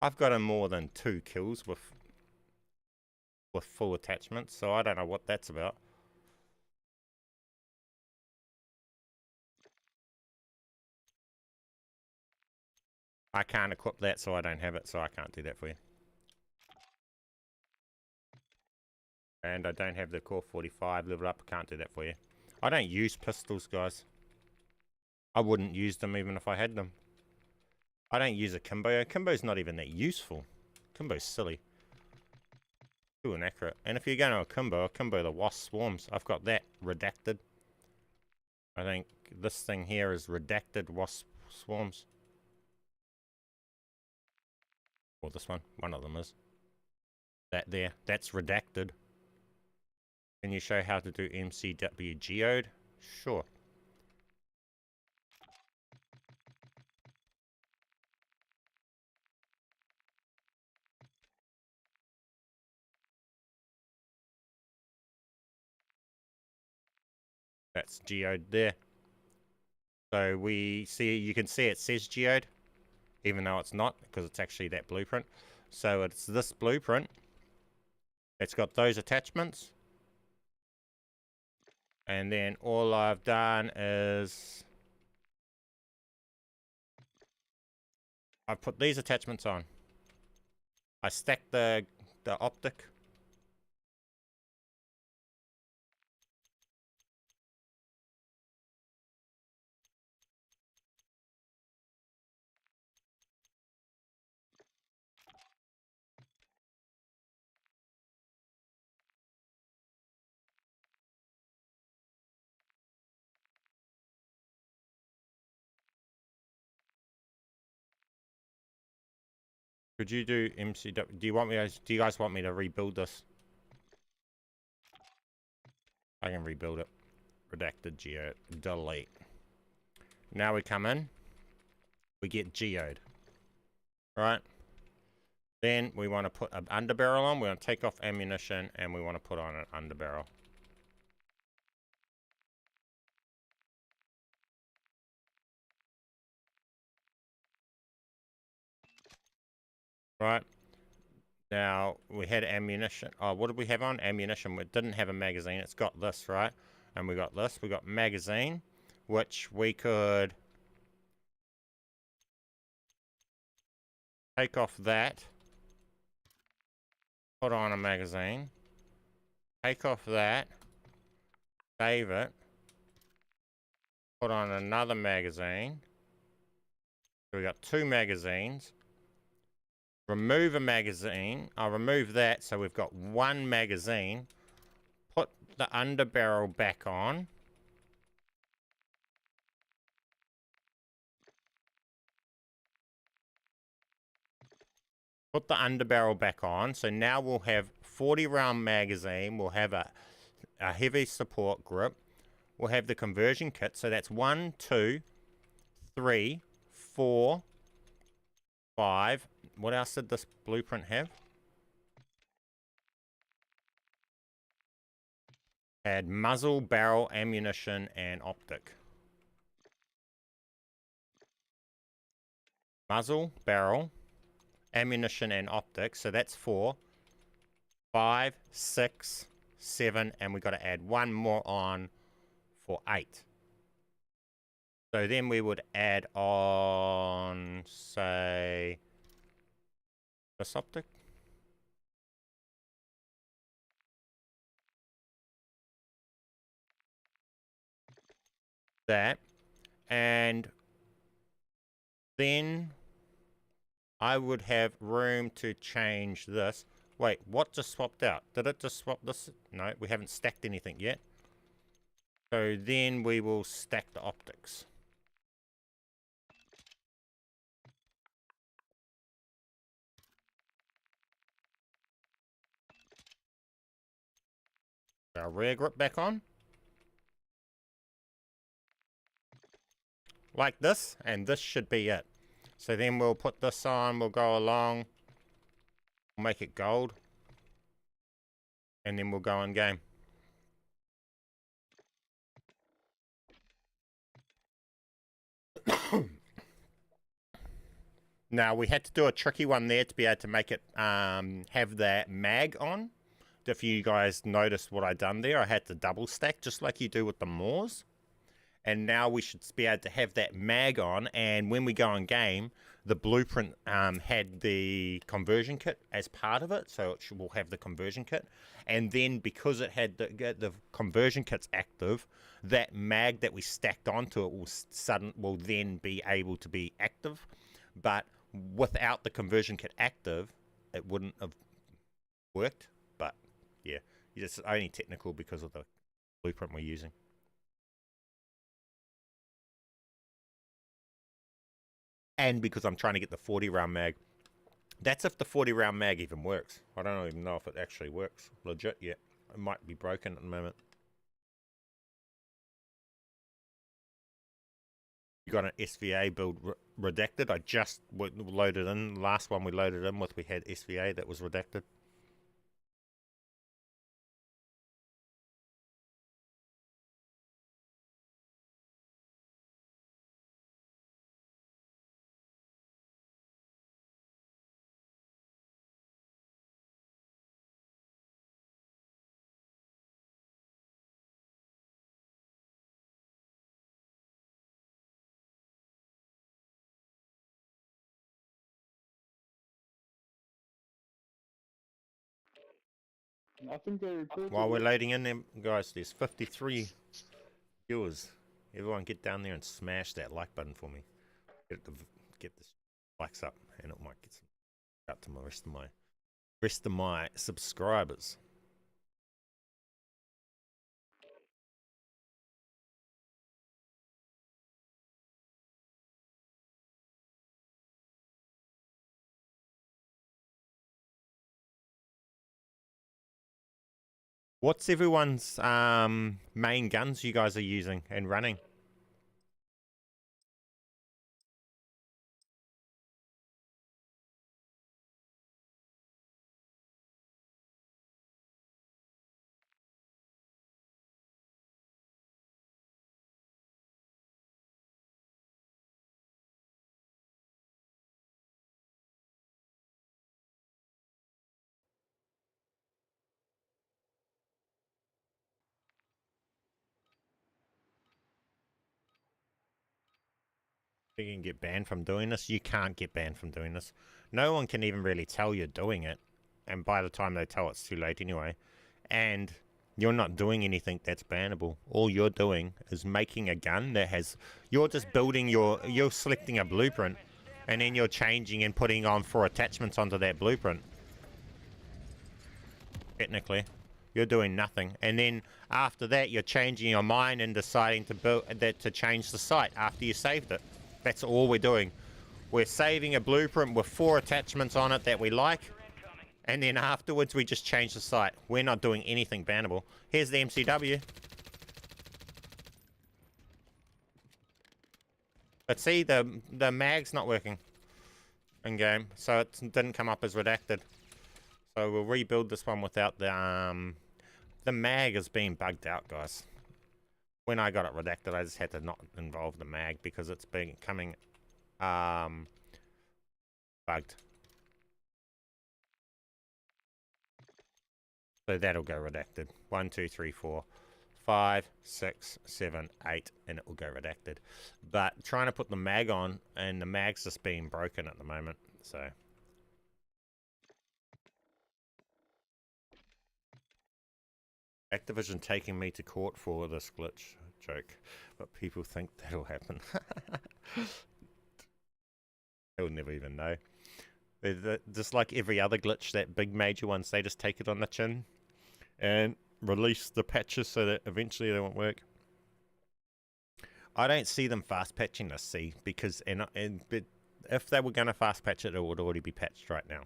I've got more than 2 kills with full attachments, so I don't know what that's about. I can't equip that, so I don't have it, so I can't do that for you. And I don't have the Core 45 level up, can't do that for you. I don't use pistols, guys. I wouldn't use them even if I had them. I don't use a Kimbo. A Kimbo's not even that useful. Kimbo's silly. Too inaccurate. And if you're going to a Kimbo the Wasp Swarms. I've got that redacted. I think this thing here is redacted Wasp Swarms. Or this one. One of them is. That there. That's redacted. Can you show how to do MCW geode? Sure. That's geode there. So we see, you can see it says geode, even though it's not, because it's actually that blueprint. So it's this blueprint. It's got those attachments. And then all I've done is I've put these attachments on. I stacked the optic. Could you do MCW? Do you guys want me to rebuild this? I can rebuild it. Redacted geo delete. Now we come in. We get geoed. Right? Then we want to put an underbarrel on. We want to take off ammunition and we want to put on an underbarrel. Right? Now we had ammunition. Oh, what did we have on? Ammunition. We didn't have a magazine. It's got this, right? And we got this. We got magazine, which we could take off that. Put on a magazine. Take off that. Save it. Put on another magazine. So we got 2 magazines. Remove a magazine. I'll remove that so we've got 1 magazine. Put the underbarrel back on. Put the underbarrel back on. So now we'll have 40 round magazine. We'll have a heavy support grip. We'll have the conversion kit. So that's 1, 2, 3, 4, 5. What else did this blueprint have? Had muzzle, barrel, ammunition, and optic. Muzzle, barrel, ammunition, and optic. So that's 4, 5, 6, 7, and we got to add 1 more on for 8. So then we would add on, say, this optic. That. And then I would have room to change this. Wait, what just swapped out? Did it just swap this? No, we haven't stacked anything yet. So then we will stack the optics. Our rear grip back on. Like this, and this should be it. So then we'll put this on, we'll go along, we'll make it gold, and then we'll go in game. Now we had to do a tricky one there to be able to make it have that mag on. If you guys noticed what I done there, I had to double stack just like you do with the Moors. And now we should be able to have that mag on, and when we go in game, the blueprint had the conversion kit as part of it, so we'll have the conversion kit. And then because it had the conversion kit's active, that mag that we stacked onto it will then be able to be active. But without the conversion kit active, it wouldn't have worked. But yeah, it's only technical because of the blueprint we're using. And because I'm trying to get the 40 round mag. That's if the 40 round mag even works. I don't even know if it actually works legit yet. It might be broken at the moment. You got an SVA build redacted. I just loaded in. The last one we loaded in with, we had SVA that was redacted. I think they recorded. While we're loading in them, guys, there's 53 viewers. Everyone get down there and smash that like button for me. Get the likes up, and it might get some out to my rest of my subscribers. What's everyone's main guns you guys are using and running? You can get banned from doing this. You can't get banned from doing this. No one can even really tell you're doing it. And by the time they tell, it's too late anyway. And you're not doing anything that's bannable. All you're doing is making a gun that has... You're just building your... You're selecting a blueprint. And then you're changing and putting on 4 attachments onto that blueprint. Technically. You're doing nothing. And then after that, you're changing your mind and deciding to build that to change the site after you saved it. That's all we're doing. We're saving a blueprint with 4 attachments on it that we like, and then afterwards we just change the site. We're not doing anything bannable. Here's the MCW. But see, the mag's not working in game, so it didn't come up as redacted. So we'll rebuild this one without the mag is being bugged out, guys. When I got it redacted, I just had to not involve the mag because it's becoming bugged. So that'll go redacted. 1, 2, 3, 4, 5, 6, 7, 8, and it will go redacted. But trying to put the mag on, and the mag's just being broken at the moment, so... Activision taking me to court for this glitch joke, but people think that'll happen. They'll never even know. They're just like every other glitch, that big major ones, they just take it on the chin and release the patches so that eventually they won't work. I don't see them fast patching this, see, because but if they were going to fast patch it, it would already be patched right now.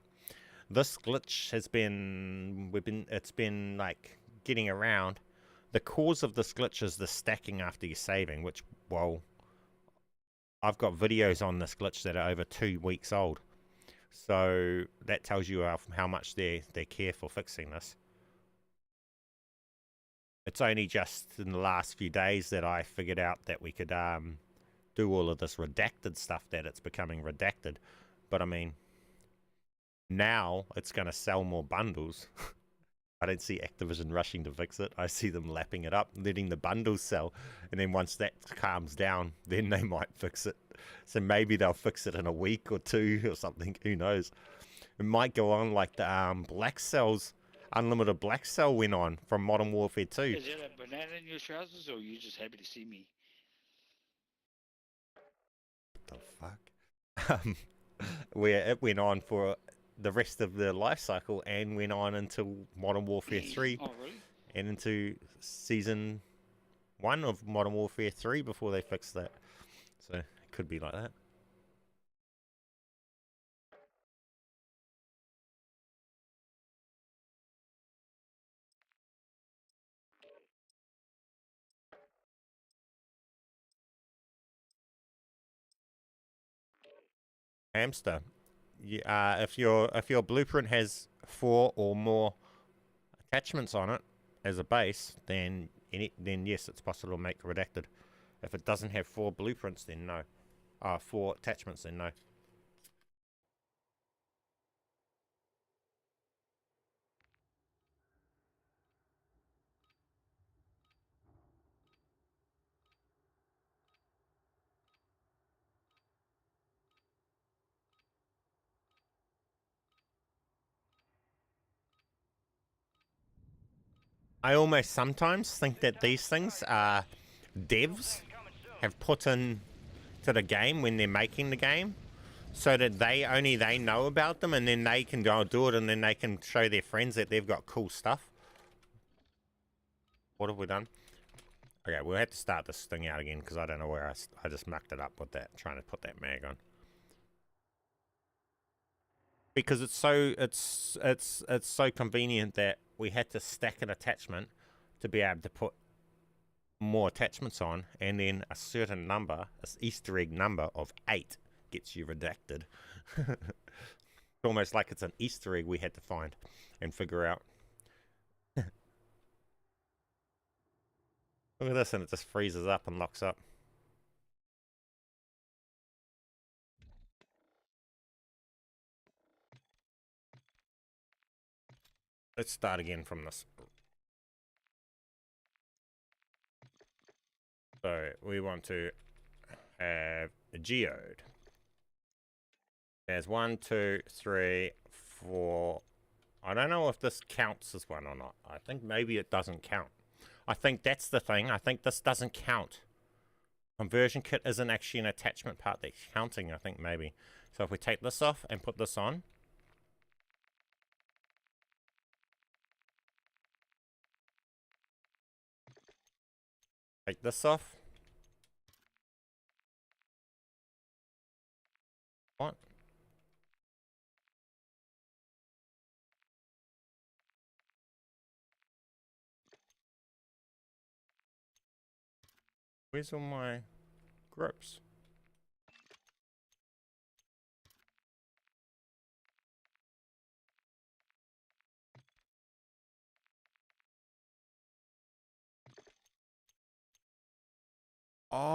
This glitch has been, it's been like getting around. The cause of this glitch is the stacking after you're saving, which, well, I've got videos on this glitch that are over 2 weeks old. So that tells you how much they care for fixing this. It's only just in the last few days that I figured out that we could do all of this redacted stuff, that it's becoming redacted. But I mean, now it's going to sell more bundles. I don't see Activision rushing to fix it. I see them lapping it up, letting the bundles sell. And then once that calms down, then they might fix it. So maybe they'll fix it in a week or 2 or something. Who knows? It might go on like the Black Cells, Unlimited Black Cell went on from Modern Warfare 2. Is there a banana in your trousers, or are you just happy to see me? What the fuck? Where it went on for the rest of the life cycle and went on until Modern Warfare 3 Oh, really? and into Season 1 of Modern Warfare 3 before they fixed that. So it could be like that. Hamster. If your blueprint has 4 or more attachments on it as a base, then yes, it's possible to make redacted. If it doesn't have 4 blueprints, then no. 4 attachments, then no. I almost sometimes think that these things are devs have put in to the game when they're making the game, so that they know about them, and then they can go do it, and then they can show their friends that they've got cool stuff. What have we done? Okay, we'll have to start this thing out again because I don't know where I just mucked it up with that, trying to put that mag on. Because it's so convenient that we had to stack an attachment to be able to put more attachments on, and then a certain number, this Easter egg number of 8 gets you redacted. It's almost like it's an Easter egg we had to find and figure out. Look at this, and it just freezes up and locks up. Let's start again from this. So we want to have a geode. There's 1, 2, 3, 4. I don't know if this counts as one or not. I think maybe it doesn't count. I think that's the thing. I think this doesn't count. Conversion kit isn't actually an attachment part that's counting, I think maybe. So if we take this off and put this on. Take this off. What? Where's all my grips? Oh,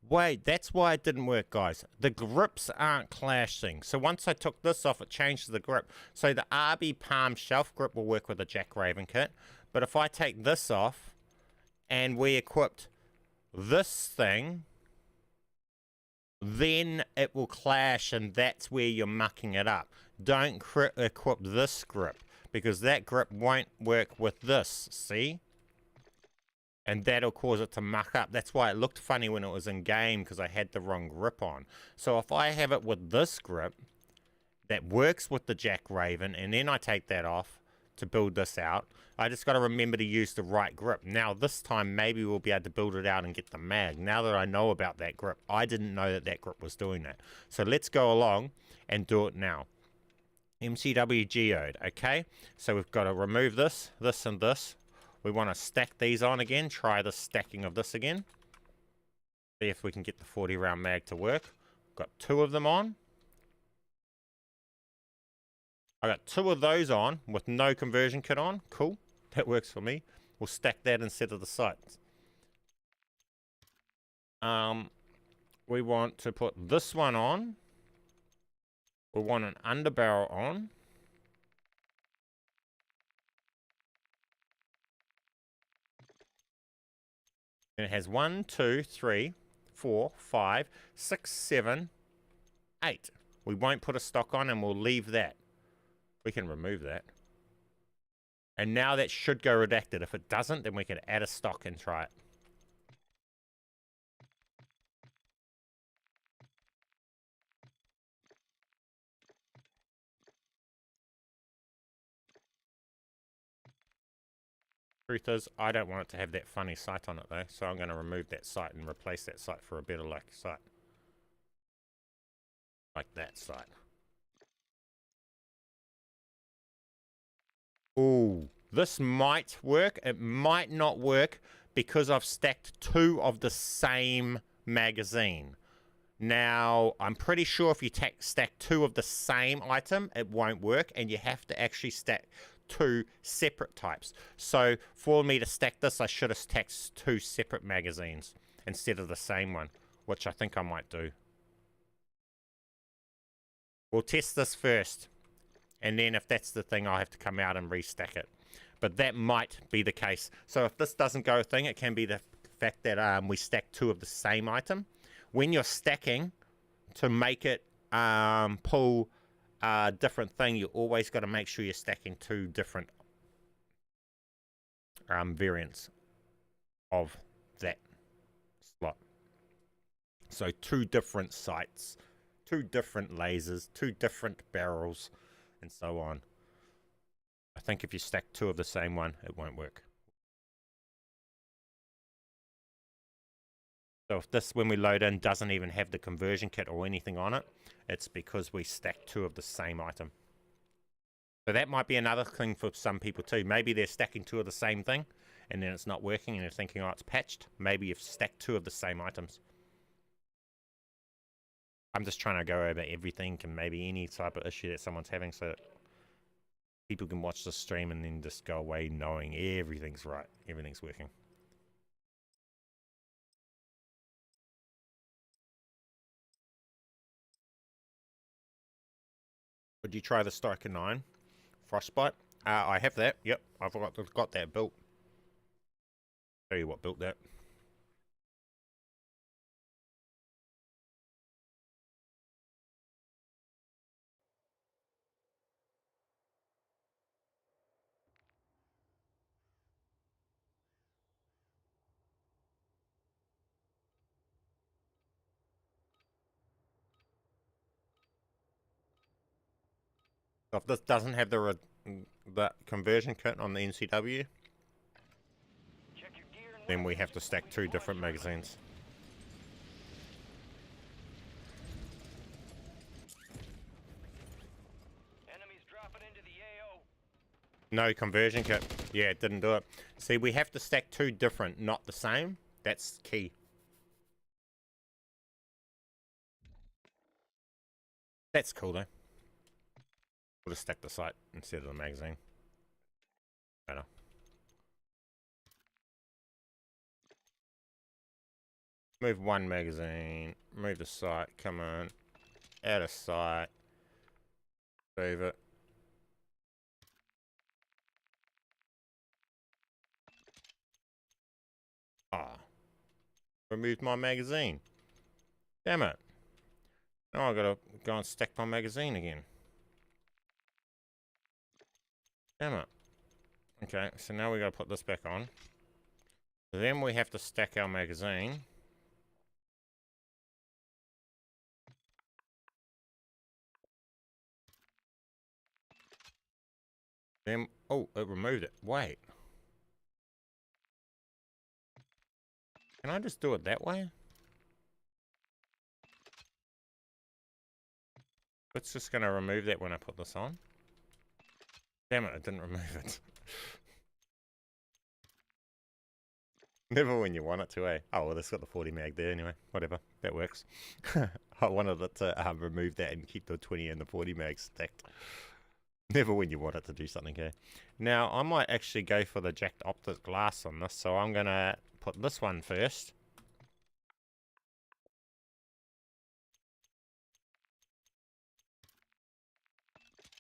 wait, that's why it didn't work, guys. The grips aren't clashing. So once I took this off, it changed the grip. So the RB Palm Shelf grip will work with the Jack Raven kit. But if I take this off and we equipped this thing, then it will clash, and that's where you're mucking it up. Don't equip this grip, because that grip won't work with this, see? And that'll cause it to muck up. That's why it looked funny when it was in game, because I had the wrong grip on. So if I have it with this grip that works with the Jack Raven, and then I take that off to build this out, I just got to remember to use the right grip. Now this time maybe we'll be able to build it out and get the mag. Now that I know about that grip, I didn't know that that grip was doing that. So let's go along and do it now. MCW geode, okay? So we've got to remove this, this and this. We want to stack these on again. Try the stacking of this again. See if we can get the 40 round mag to work. Got 2 of them on. I got 2 of those on with no conversion kit on. Cool. That works for me. We'll stack that instead of the sights. We want to put this one on. We want an underbarrel on. And it has 1, 2, 3, 4, 5, 6, 7, 8. We won't put a stock on, and we'll leave that. We can remove that. And now that should go redacted. If it doesn't, then we can add a stock and try it. Truth is, I don't want it to have that funny sight on it though, so I'm going to remove that sight and replace that sight for a better like sight. Like that sight. Ooh, this might work. It might not work because I've stacked 2 of the same magazine. Now, I'm pretty sure if you stack 2 of the same item, it won't work, and you have to actually stack 2 separate types. So for me to stack this, I should have stacked 2 separate magazines instead of the same one, which I think I might do. We'll test this first, and then if that's the thing, I'll have to come out and restack it. But that might be the case. So if this doesn't go a thing, it can be the fact that we stack 2 of the same item. When you're stacking, to make it pull a different thing, you always got to make sure you're stacking 2 different variants of that slot. So 2 different sights, 2 different lasers, 2 different barrels, and so on. I think if you stack 2 of the same one, it won't work. So if this, when we load in, doesn't even have the conversion kit or anything on it, it's because we stacked 2 of the same item. So that might be another thing for some people too. Maybe they're stacking two of the same thing, and then it's not working, and they're thinking, oh, it's patched. Maybe you've stacked two of the same items. I'm just trying to go over everything and maybe any type of issue that someone's having so that people can watch the stream and then just go away knowing everything's right, everything's working. Would you try the Striker 9 Frostbite? I have that. Yep, I've got that built. Show you what built that. If this doesn't have the conversion kit on the NCW, then we have to stack two different magazines. Enemies dropping into the AO. No conversion kit. Yeah, it didn't do it. See, we have to stack two different, not the same. That's key. That's cool though. We'll just stack the sight instead of the magazine. Better. Move one magazine. Move the sight. Come on. Add a sight. Save it. Ah. Removed my magazine. Damn it. Now I gotta go and stack my magazine again. Damn it. Okay, so now we gotta put this back on. Then we have to stack our magazine. Then, oh, it removed it. Wait. Can I just do it that way? It's just gonna remove that when I put this on. Damn it, it didn't remove it. Never when you want it to, eh? Oh, well, it's got the 40 mag there anyway. Whatever, that works. I wanted it to remove that and keep the 20 and the 40 mag stacked. Never when you want it to do something, eh? Now, I might actually go for the jacked optic glass on this, so I'm gonna put this one first.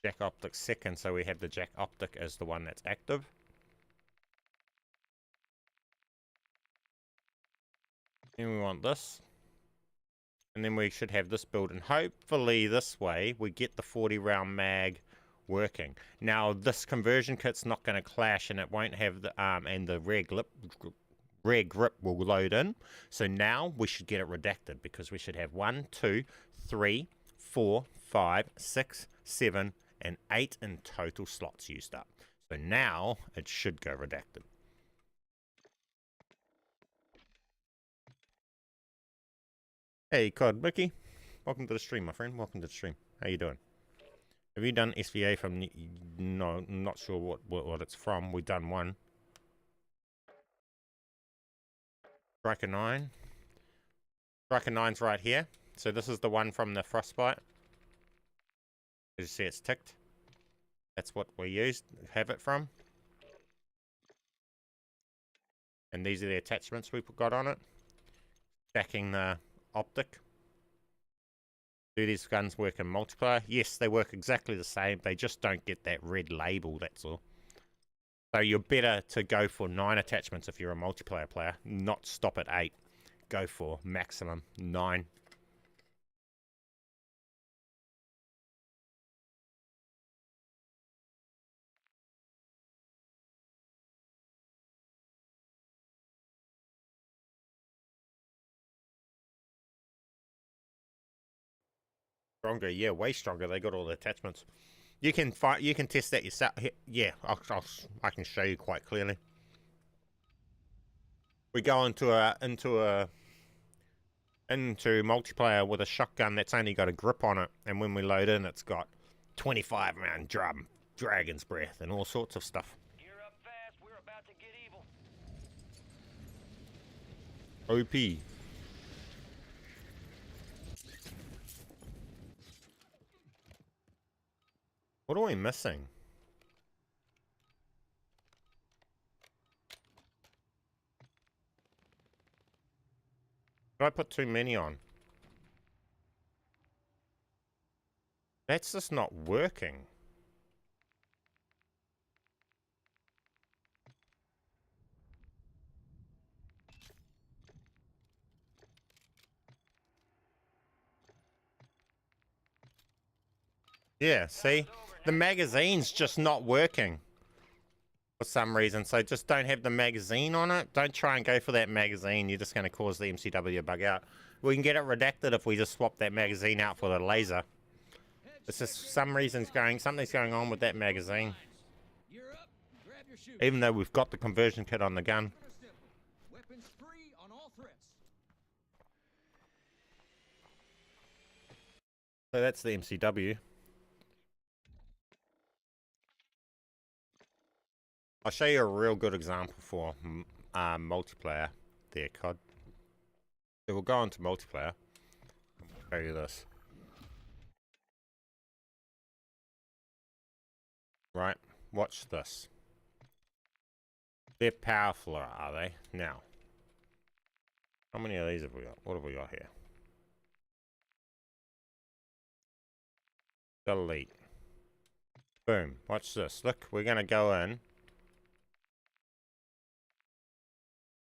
Jack optic second, so we have the jack optic as the one that's active. Then we want this. And then we should have this build, and hopefully this way we get the 40 round mag working. Now this conversion kit's not going to clash, and it won't have the and the rear grip will load in. So now we should get it redacted, because we should have 1, 2, 3, 4, 5, 6, 7, and 8 in total slots used up. So now it should go redacted. Hey, Cod Mickey. Welcome to the stream, my friend. Welcome to the stream. How you doing? Have you done SVA from... No, I'm not sure what it's from. We've done one. Striker 9. Striker 9's right here. So this is the one from the Frostbite. As you see, it's ticked. That's what we used. Have it from. And these are the attachments we got on it. Stacking the optic. Do these guns work in multiplayer? Yes, they work exactly the same. They just don't get that red label, that's all. So you're better to go for 9 attachments if you're a multiplayer player. Not stop at 8. Go for maximum 9. Stronger, yeah, way stronger. They got all the attachments. You can test that yourself. Yeah, I can show you quite clearly. We go into multiplayer with a shotgun that's only got a grip on it, and when we load in, it's got 25 round drum, dragon's breath and all sorts of stuff. Gear up fast. We're about to get evil. OP. What are we missing? Did I put too many on? That's just not working. Yeah, see? The magazine's just not working for some reason. So just don't have the magazine on it. Don't try and go for that magazine. You're just going to cause the MCW to bug out. We can get it redacted if we just swap that magazine out for the laser. It's just some reason's something's going on with that magazine. Gear up. Grab your chutes. Even though we've got the conversion kit on the gun. Weapons free on all threats. So that's the MCW. I'll show you a real good example for multiplayer there, COD. So we'll go on to multiplayer. And we'll show you this. Right, watch this. They're powerful, are they? Now, how many of these have we got? What have we got here? Delete. Boom, watch this. Look, we're going to go in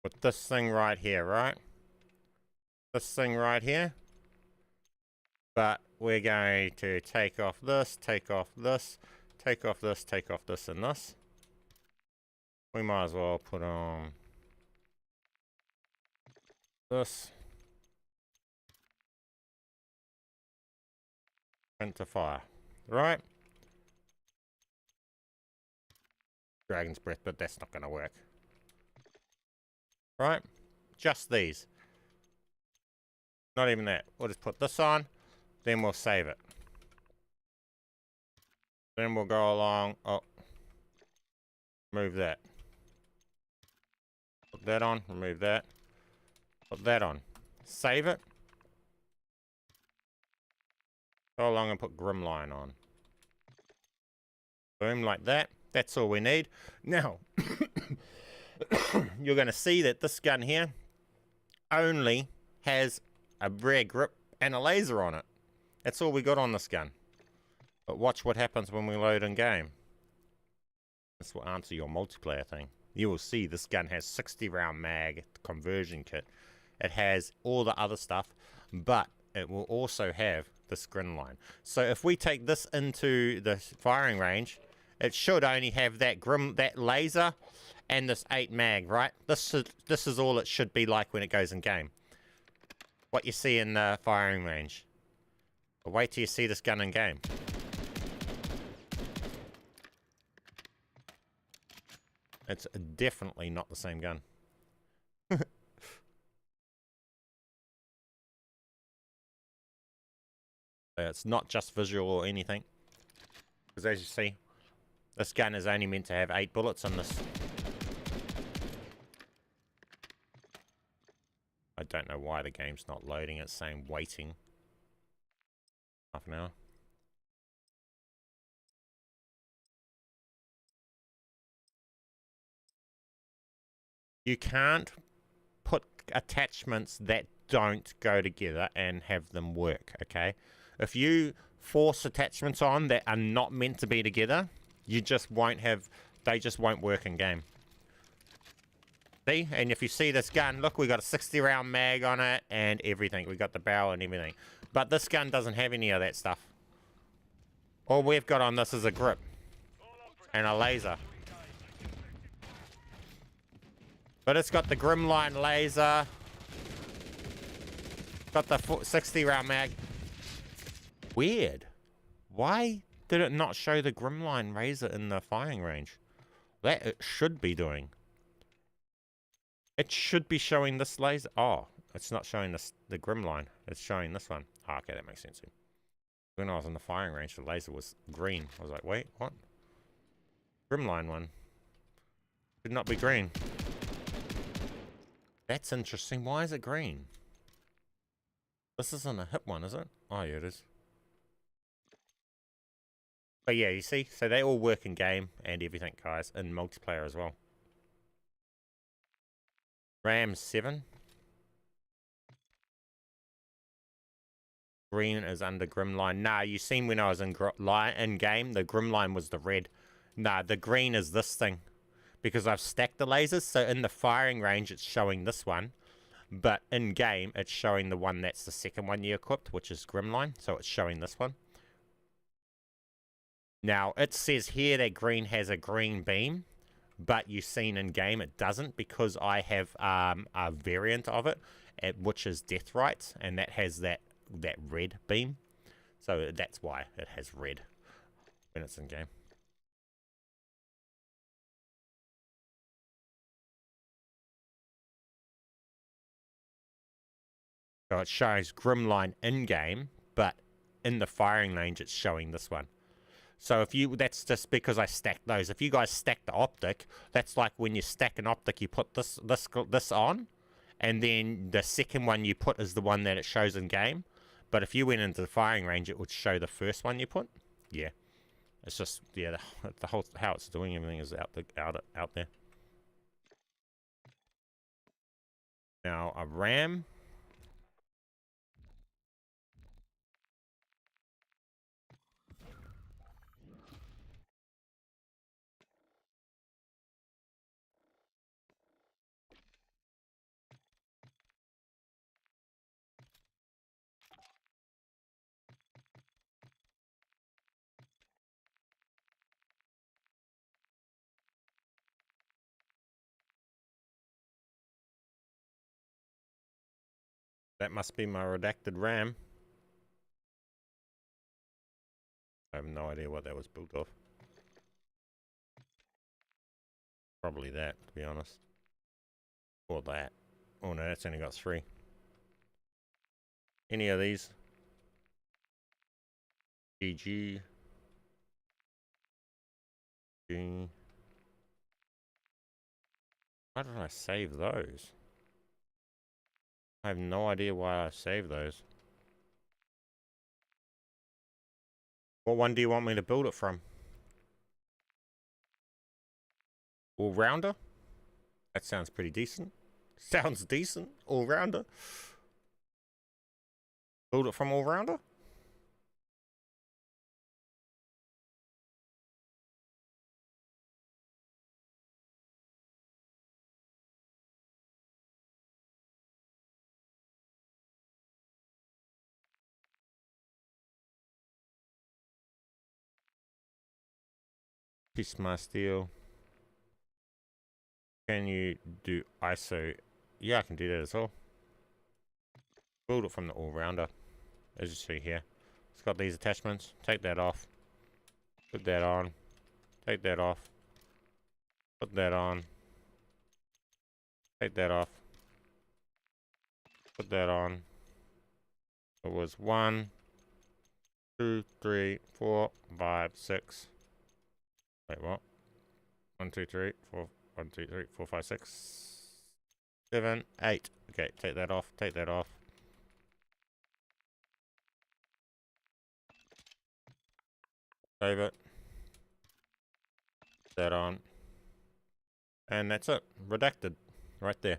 with this thing right here, right? This thing right here. But we're going to take off this, take off this, take off this, take off this and this. We might as well put on this. Into fire. Right? Dragon's breath, but that's not going to work. Right? Just these. Not even that. We'll just put this on, then we'll save it. Then we'll go along. Oh. Move that. Put that on. Remove that. Put that on. Save it. Go along and put Grimline on. Boom, like that. That's all we need. Now, you're going to see that this gun here only has a rare grip and a laser on it. That's all we got on this gun. But watch what happens when we load in game. This will answer your multiplayer thing. You will see this gun has 60 round mag conversion kit. It has all the other stuff, but it will also have this grin line. So if we take this into the firing range, it should only have that laser and this 8 mag, right? This is all it should be like when it goes in game. What you see in the firing range. But wait till you see this gun in game. It's definitely not the same gun. It's not just visual or anything. Because as you see, this gun is only meant to have 8 bullets in this. I don't know why the game's not loading. It's saying waiting. Half an hour. You can't put attachments that don't go together and have them work, okay? If you force attachments on that are not meant to be together, you just won't have, they just won't work in game. See? And if you see this gun, look, we got a 60 round mag on it and everything. We got the barrel and everything. But this gun doesn't have any of that stuff. All we've got on this is a grip and a laser. But it's got the Grimline laser. Got the 60 round mag. Weird. Why did it not show the Grimline laser in the firing range? That it should be doing. It should be showing this laser. Oh, it's not showing this, the Grimline. It's showing this one. Oh, okay, that makes sense. When I was in the firing range, the laser was green. I was like, wait, what? Grimline one. Should not be green. That's interesting. Why is it green? This isn't a hit one, is it? Oh, yeah, it is. But yeah, you see? So they all work in game and everything, guys. In multiplayer as well. Ram 7. Green is under Grimline. Nah, you seen when I was in game, the Grimline was the red. Nah, the green is this thing. Because I've stacked the lasers, so in the firing range it's showing this one. But in game, it's showing the one that's the second one you equipped, which is Grimline. So it's showing this one. Now, it says here that green has a green beam. But you've seen in game it doesn't, because I have a variant of it, which is Death Rights, and that has that red beam. So that's why it has red when it's in game. So it shows Grimline in game, but in the firing range it's showing this one. So if you, that's just because I stacked those. If you guys stack the optic, that's like when you stack an optic, you put this on, and then the second one you put is the one that it shows in game. But if you went into the firing range, it would show the first one you put. Yeah, it's just, yeah, the whole how it's doing everything is out there. Now a RAM. That must be my redacted RAM. I have no idea what that was built of. Probably that, to be honest. Or that. Oh no, that's only got 3. Any of these? GG. G. Why did I save those? I have no idea why I saved those. What one do you want me to build it from? All-rounder? That sounds pretty decent. Sounds decent. All-rounder. Build it from all-rounder? Piece my steel. Can you do ISO? Yeah, I can do that as well. Build it from the all-rounder. As you see here. It's got these attachments. Take that off. Put that on. Take that off. Put that on. Take that off. Put that on. It was 1, 2, 3, 4, 5, 6. Wait, what? 1, 2, 3, 4. 1, 2, 3, 4, 5, 6, 7, 8. Okay, take that off. Take that off. Save it. Put that on. And that's it. Redacted. Right there.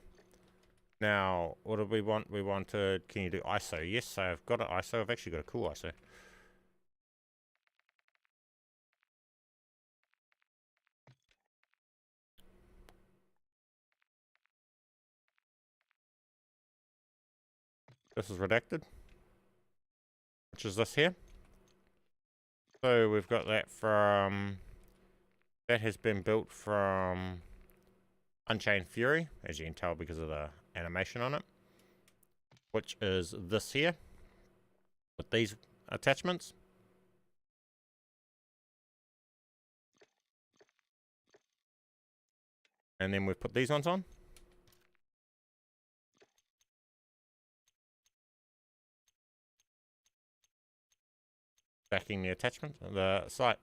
Now, what do we want? We wanted, can you do ISO? Yes, I've got an ISO. I've actually got a cool ISO. This is redacted, which is this here. So we've got that from, that has been built from Unchained Fury, as you can tell because of the animation on it, which is this here with these attachments. And then we've put these ones on. Backing the attachment, the sight.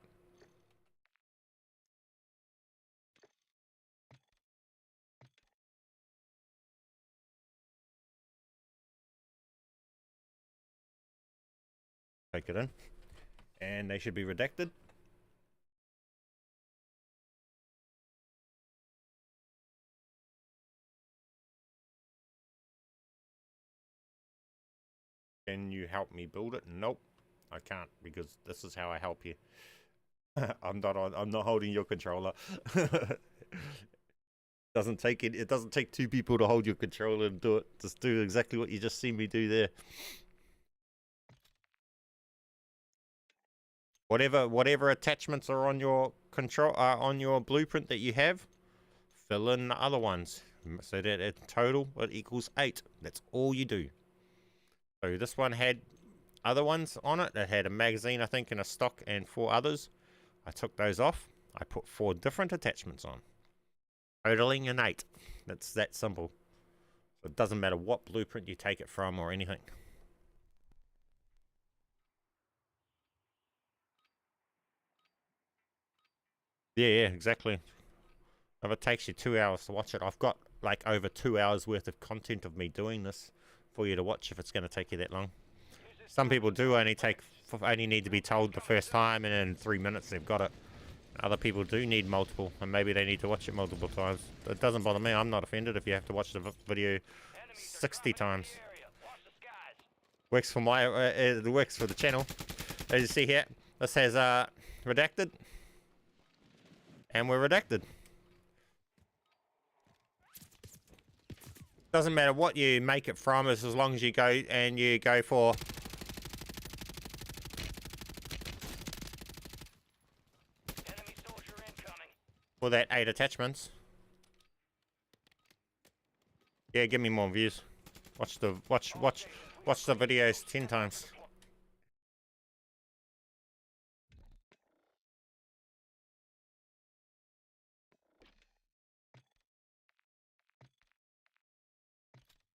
Take it in. And they should be redacted. Can you help me build it? Nope, I can't, because this is how I help you. I'm not holding your controller. It doesn't take two people to hold your controller and do it. Just do exactly what you just seen me do there. Whatever attachments are on your on your blueprint that you have, fill in the other ones so that in total it equals 8. That's all you do. So this one had other ones on it. It had a magazine, I think, and a stock, and 4 others. I took those off. I put 4 different attachments on, totaling an 8. That's that simple. So it doesn't matter what blueprint you take it from or anything. Yeah, exactly. If it takes you 2 hours to watch it, I've got like over 2 hours worth of content of me doing this for you to watch if it's going to take you that long. Some people do only need to be told the first time, and in 3 minutes they've got it. Other people do need multiple, and maybe they need to watch it multiple times. It doesn't bother me. I'm not offended if you have to watch the video 60 times. Works for my it works for the channel. As you see here, this has redacted, and we're redacted. Doesn't matter what you make it from, as long as you go for that 8 attachments. Yeah, give me more views. Watch the videos 10 times.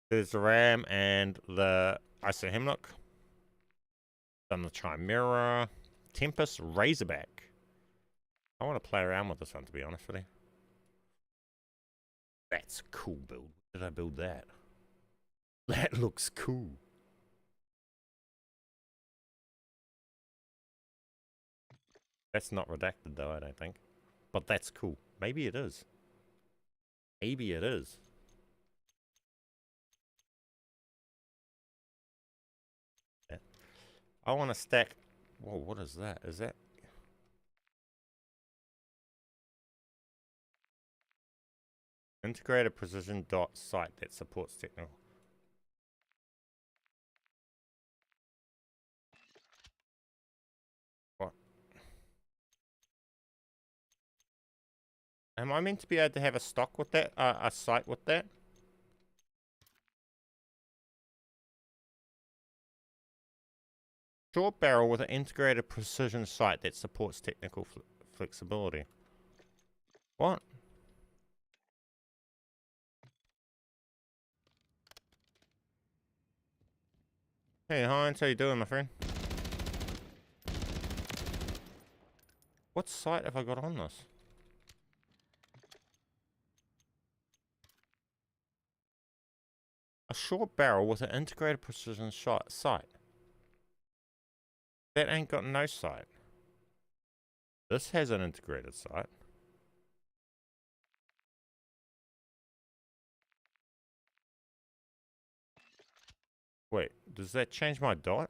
There's the RAM and the ISO Hemlock. Done the Chimera, Tempest, Razorback. I want to play around with this one, to be honest with you. That's a cool build. Where did I build that? That looks cool. That's not redacted though, I don't think. But that's cool. Maybe it is. Maybe it is. I want to stack. Whoa, what is that? Is that? Integrated precision dot site that supports technical. What? Am I meant to be able to have a stock with that? A site with that? Short barrel with an integrated precision sight that supports technical flexibility. What? Hey Heinz, how you doing, my friend? What sight have I got on this? A short barrel with an integrated precision sight. That ain't got no sight. This has an integrated sight. Wait, does that change my dot?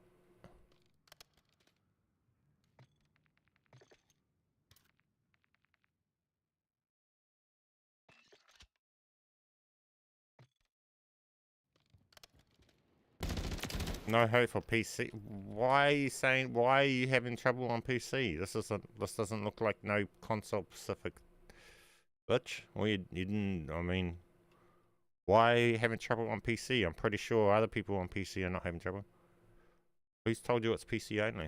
No hope for PC. Why are you having trouble on PC? This doesn't look like no console specific glitch. Or you didn't, I mean, why are you having trouble on PC? I'm pretty sure other people on PC are not having trouble. Who's told you it's PC only?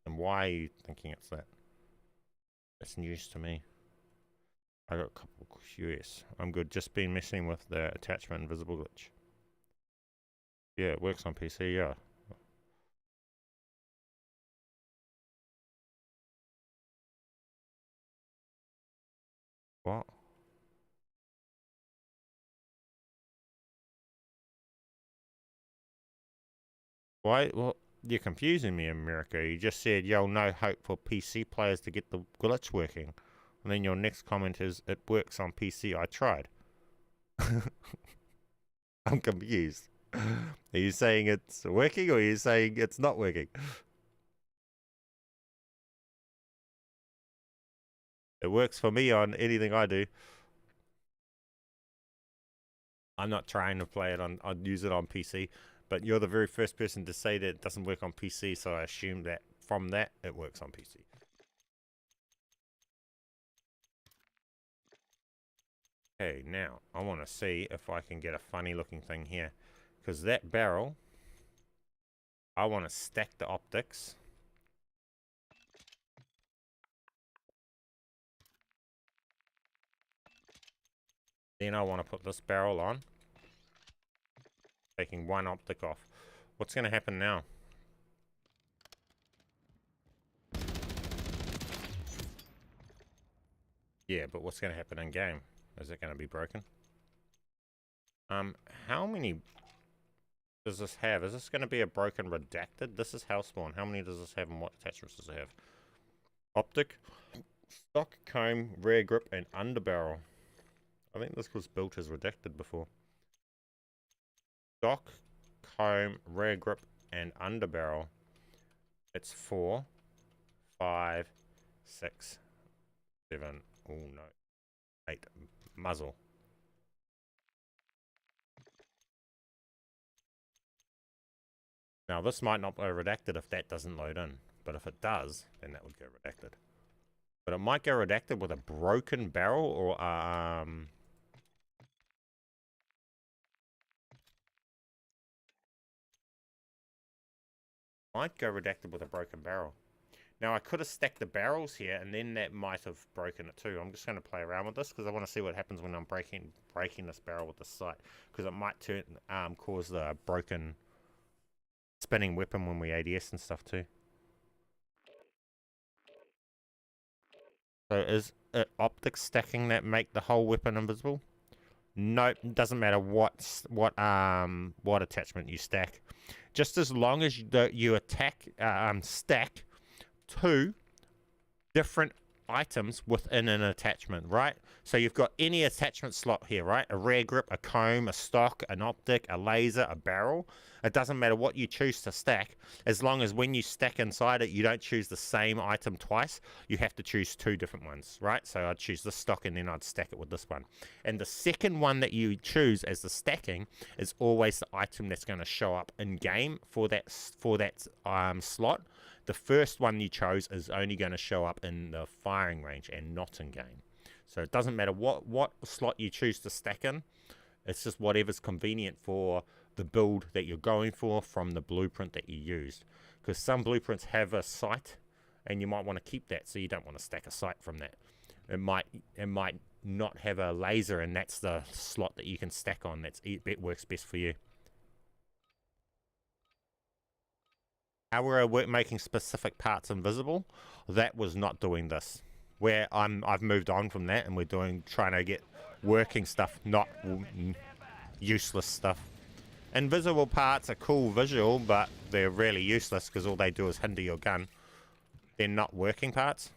And why are you thinking it's that? That's news to me. I got a couple of QS. I'm good. Just been messing with the attachment invisible glitch. Yeah, it works on PC, yeah. What? Why? Well, You're confusing me, America. You just said, yo, no hope for PC players to get the glitch working. And then your next comment is, it works on PC, I tried. I'm confused. Are you saying it's working or are you saying it's not working? It works for me on anything I do. I'm not trying to play it on, I'd use it on PC, but you're the very first person to say that it doesn't work on PC, so I assume that from that, it works on PC. Okay, now, I want to see if I can get a funny looking thing here, because that barrel, I want to stack the optics. Then I want to put this barrel on, taking one optic off. What's going to happen now? Yeah, but what's going to happen in game? Is it going to be broken? How many does this have? Is this going to be a broken redacted? This is house spawn. How many does this have and what attachments does it have? Optic, stock, comb, rear grip, and underbarrel. I think this was built as redacted before. Stock, comb, rear grip, and underbarrel. It's 4, 5, 6, 7, oh no, 8. Muzzle. Now this might not go redacted if that doesn't load in, but if it does, then that would go redacted. But it might go redacted with a broken barrel or might go redacted with a broken barrel. Now I could have stacked the barrels here and then that might have broken it too. I'm just going to play around with this because I want to see what happens when I'm breaking this barrel with the sight, because it might turn cause the broken spinning weapon when we ADS and stuff too. So is it optic stacking that make the whole weapon invisible? Nope, doesn't matter what attachment you stack. Just as long as you stack 2 different items within an attachment, right? So you've got any attachment slot here, right? A rear grip, a comb, a stock, an optic, a laser, a barrel. It doesn't matter what you choose to stack, as long as when you stack inside it, you don't choose the same item twice. You have to choose 2 different ones, right? So I'd choose this stock and then I'd stack it with this one. And the second one that you choose as the stacking is always the item that's going to show up in game for that slot. The first one you chose is only going to show up in the firing range and not in game. So it doesn't matter what slot you choose to stack in. It's just whatever's convenient for the build that you're going for from the blueprint that you used. Because some blueprints have a sight and you might want to keep that, so you don't want to stack a sight from that. It might not have a laser and that's the slot that you can stack on. It works best for you. How we're making specific parts invisible, that was not doing this. Where I've moved on from that and we're trying to get working stuff, not useless stuff. Invisible parts are cool visual, but they're really useless because all they do is hinder your gun. They're not working parts.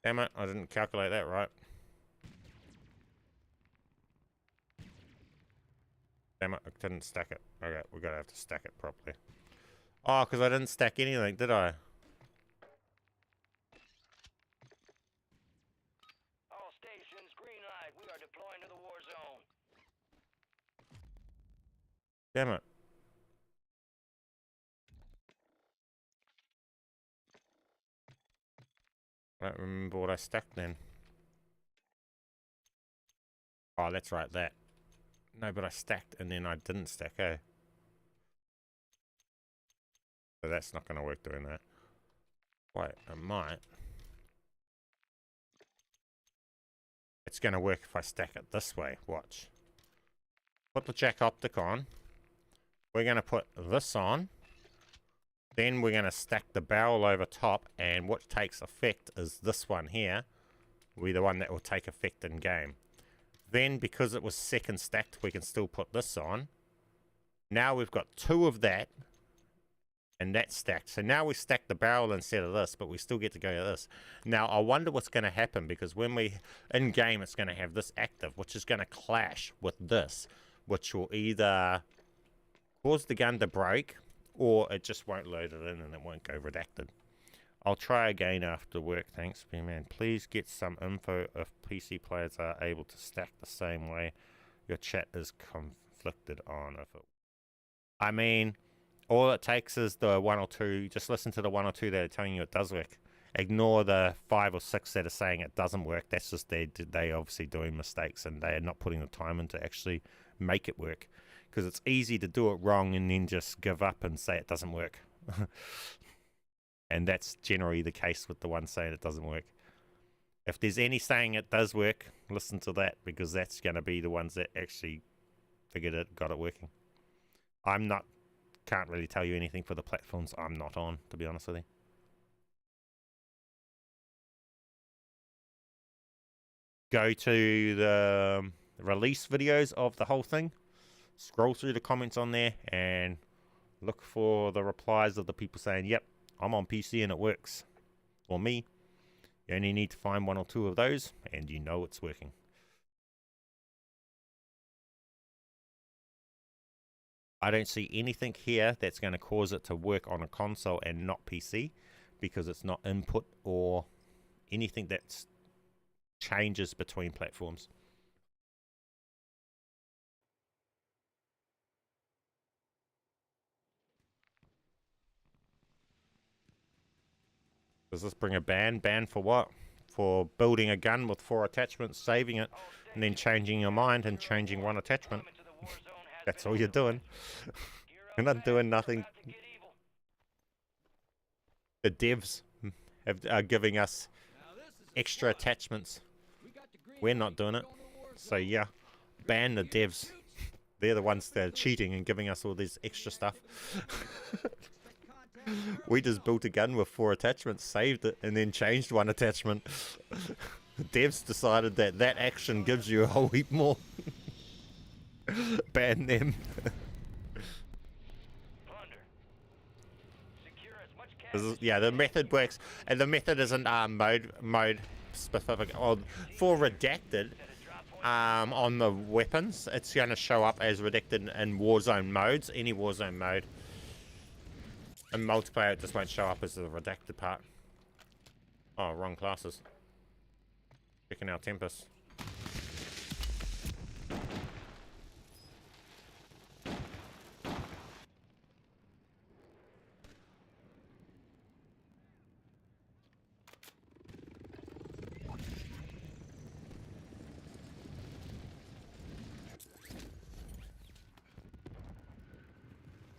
Damn it, I didn't calculate that right. Damn it, I didn't stack it. Okay, we're gonna have to stack it properly. Oh, because I didn't stack anything, did I? All stations, green light. We are deploying to the war zone. Damn it. I don't remember what I stacked then. Oh, that's right, that. No, but I stacked and then I didn't stack, eh? So that's not going to work doing that. Wait, it might. It's going to work if I stack it this way. Watch. Put the jack optic on. We're going to put this on. Then we're going to stack the barrel over top. And what takes effect is this one here. will be the one that will take effect in game. Then, because it was second stacked, we can still put this on. Now we've got 2 of that, and that's stacked. So now we stack the barrel instead of this, but we still get to go to this. Now, I wonder what's going to happen, because when we, in game, it's going to have this active, which is going to clash with this, which will either cause the gun to break, or it just won't load it in and it won't go redacted. I'll try again after work, thanks, BMAN. Please get some info if PC players are able to stack the same way your chat is conflicted on. If it, I mean, all it takes is the 1 or 2, just listen to the 1 or 2 that are telling you it does work. Ignore the 5 or 6 that are saying it doesn't work. That's just they obviously doing mistakes and they are not putting the time in to actually make it work. Because it's easy to do it wrong and then just give up and say it doesn't work. And that's generally the case with the ones saying it doesn't work. If there's any saying it does work, listen to that, because that's going to be the ones that actually figured it, got it working. Can't really tell you anything for the platforms I'm not on, to be honest with you. Go to the release videos of the whole thing, scroll through the comments on there, and look for the replies of the people saying, yep, I'm on PC and it works. For me, you only need to find 1 or 2 of those, and you know it's working. I don't see anything here that's going to cause it to work on a console and not PC, because it's not input or anything that changes between platforms. Does this bring a ban? Ban for what? For building a gun with 4 attachments, saving it, and then changing your mind and changing 1 attachment. That's all you're doing. You're not doing nothing. The devs are giving us extra attachments. We're not doing it. So yeah, ban the devs. They're the ones that are cheating and giving us all this extra stuff. We just built a gun with 4 attachments, saved it, and then changed 1 attachment. The devs decided that that action gives you a whole heap more. Ban them. Yeah, the method works, and the method isn't mode specific. For redacted, on the weapons, it's going to show up as redacted in Warzone modes, any Warzone mode. In multiplayer, it just won't show up as the redacted part. Oh, wrong classes. Checking our Tempest.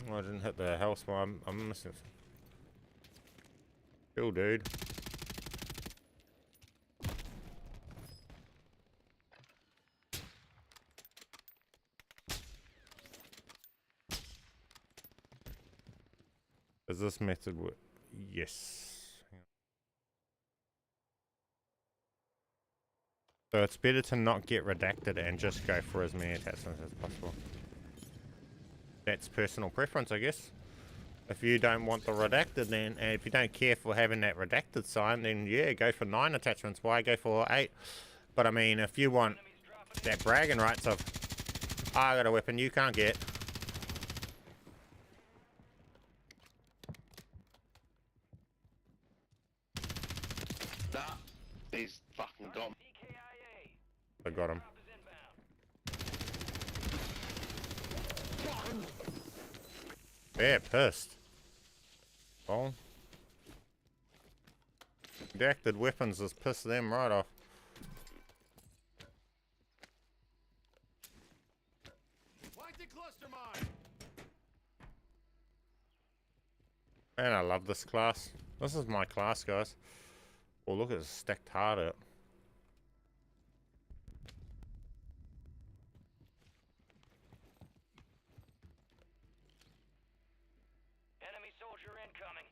Oh, I didn't hit the health one. I'm missing. Kill, dude. Does this method work? Yes. So it's better to not get redacted and just go for as many attachments as possible. That's personal preference, I guess. If you don't want the redacted, then, and if you don't care for having that redacted sign, then yeah, go for 9 attachments. Why go for 8? But I mean, if you want that bragging rights of, I got a weapon you can't get. He's fucking got me. I got him. They're pissed. Well, redacted weapons has pissed them right off. Man, I love this class. This is my class, guys. Oh, look at it stacked harder. Enemy soldier incoming.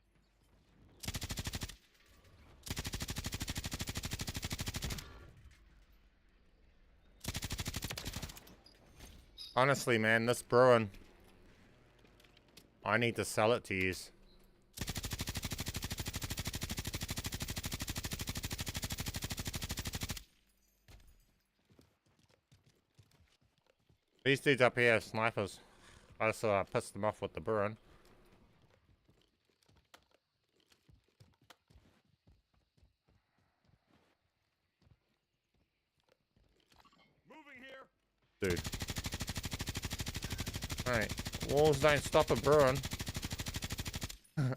Honestly, man, this Bruin, I need to sell it to you. These dudes up here have snipers. I pissed them off with the Bruin. Dude. Alright. Walls don't stop a Bruin. Enemies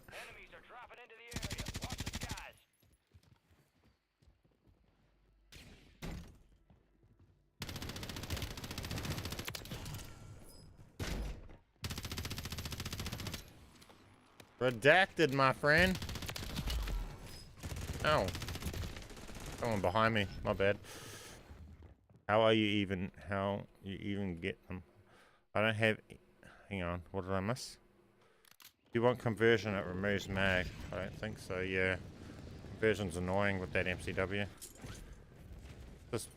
are dropping into the area. Watch the skies. Redacted, my friend. Ow. Someone behind me. My bad. How you even get them? I don't have... Hang on. What did I miss? If you want conversion, it removes mag. I don't think so, yeah. Conversion's annoying with that MCW. Just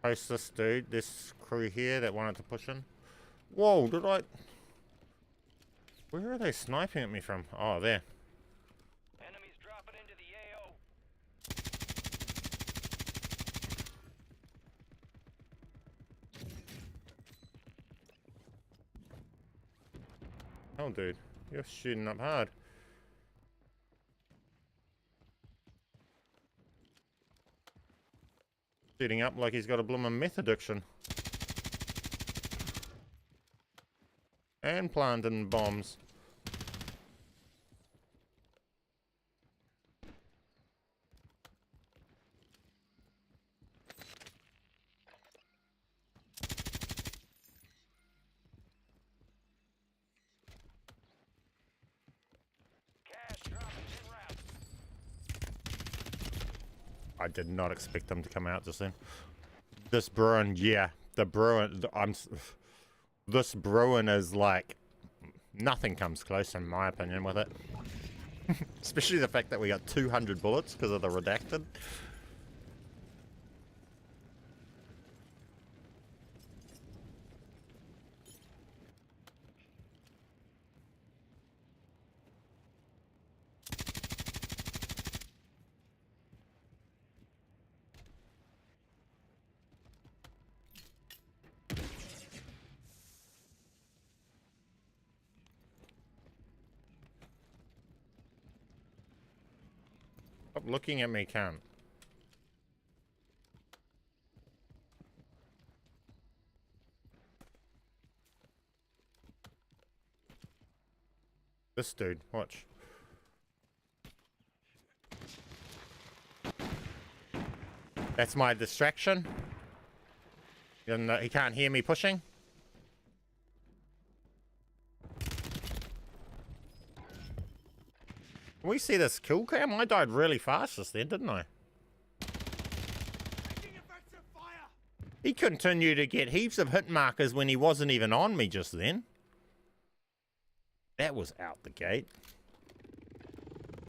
post this dude, this crew here that wanted to push in. Whoa, did I... Where are they sniping at me from? Oh, there. Enemies dropping into the AO. Oh, dude. You're shooting up hard. Shooting up like he's got a bloomin' meth addiction. And planting bombs. Cash dropping en route. I did not expect them to come out just then. This Bruin, yeah. The Bruin, this Bruin is like... Nothing comes close in my opinion with it. Especially the fact that we got 200 bullets because of the redacted. Stop looking at me, cunt. This dude, watch. That's my distraction. He can't hear me pushing. Can we see this kill cam? I died really fast just then, didn't I? He continued to get heaps of hit markers when he wasn't even on me just then. That was out the gate.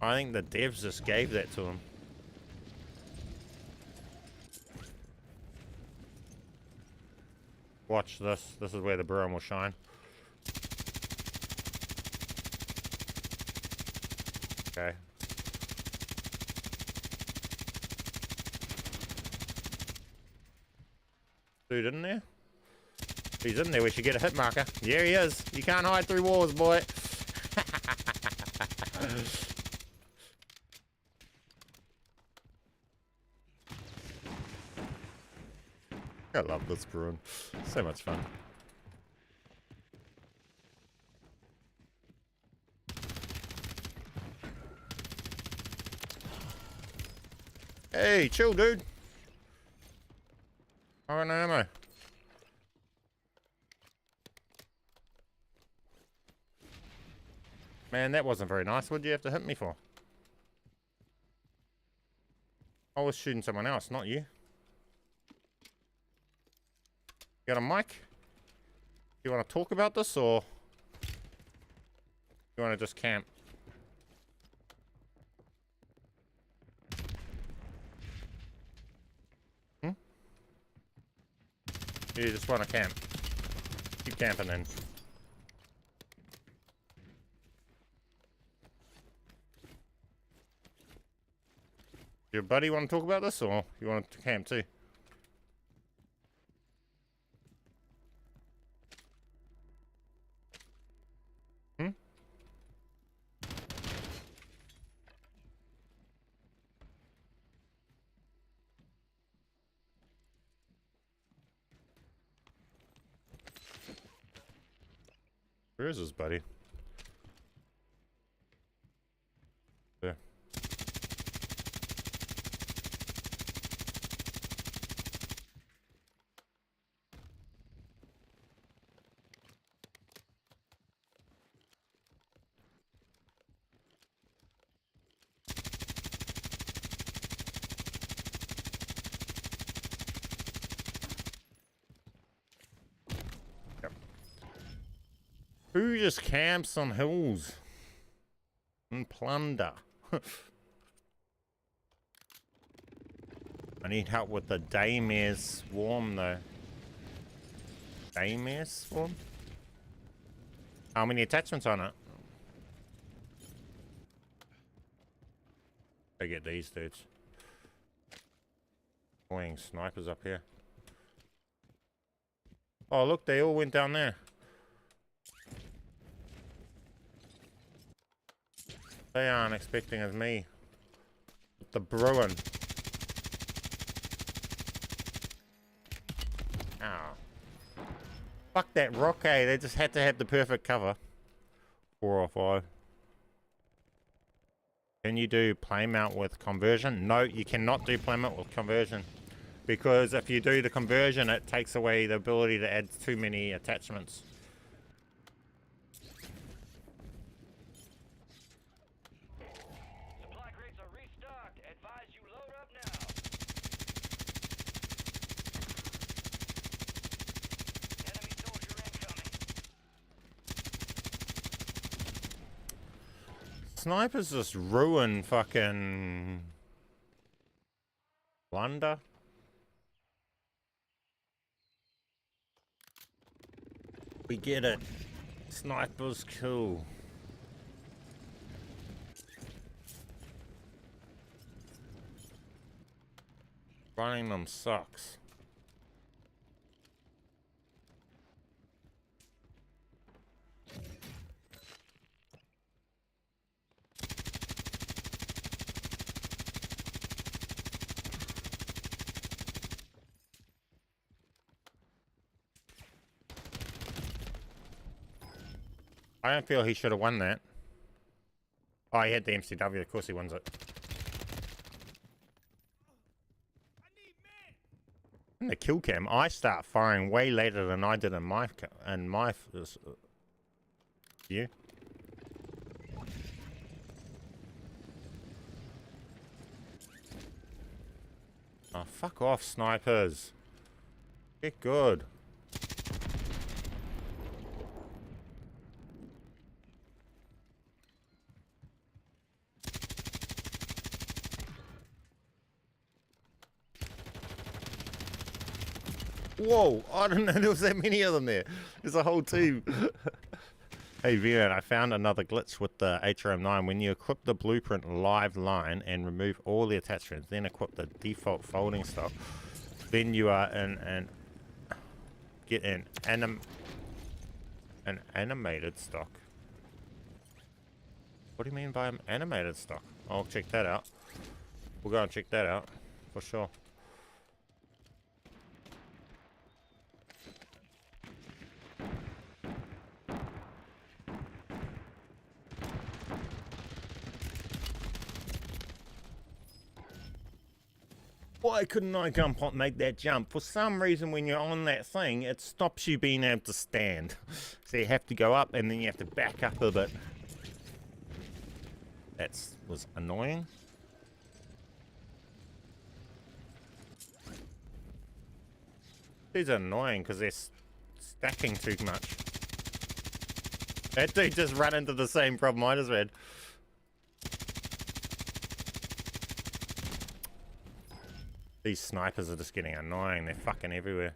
I think the devs just gave that to him. Watch this. This is where the Bruin will shine. Okay. Dude in there? He's in there. We should get a hit marker. There he is. You can't hide through walls, boy. I love this Bruin. So much fun. Hey, chill, dude. I got no ammo. Man, that wasn't very nice. What'd you have to hit me for? I was shooting someone else, not you. You got a mic? You want to talk about this, or you want to just camp? You just want to camp. Keep camping then. Your buddy want to talk about this, or you want to camp too? Hmm? Where is his buddy? There. Yep. Who just camps on hills and plunder? I need help with the daymare swarm though. Daymare swarm? How many attachments on it? I get these dudes. Annoying snipers up here. Oh look, they all went down there. They aren't expecting as me. The Bruin. Ow. Fuck that rock, eh? They just had to have the perfect cover. 4 or 5. Can you do playmount with conversion? No, you cannot do playmount with conversion. Because if you do the conversion, it takes away the ability to add too many attachments. Supply crates are restocked. Advise you load up now. Enemy soldier incoming. Snipers just ruin fucking blunder. We get it. Snipers cool. Running them sucks. I don't feel he should have won that. Oh, he had the MCW. Of course he wins it. In the kill cam, I start firing way later than I did in my view. Oh, fuck off, snipers. Get good. Whoa, I didn't know there was that many of them there. There's a whole team. Hey, Vian, I found another glitch with the HRM9. When you equip the blueprint live line and remove all the attachments, then equip the default folding stock, then you are in an animated stock. What do you mean by animated stock? I'll check that out. We'll go and check that out for sure. Why couldn't I make that jump? For some reason, when you're on that thing, it stops you being able to stand. So you have to go up and then you have to back up a bit. That was annoying. These are annoying because they're stacking too much. That dude just ran into the same problem I just had. These snipers are just getting annoying. They're fucking everywhere.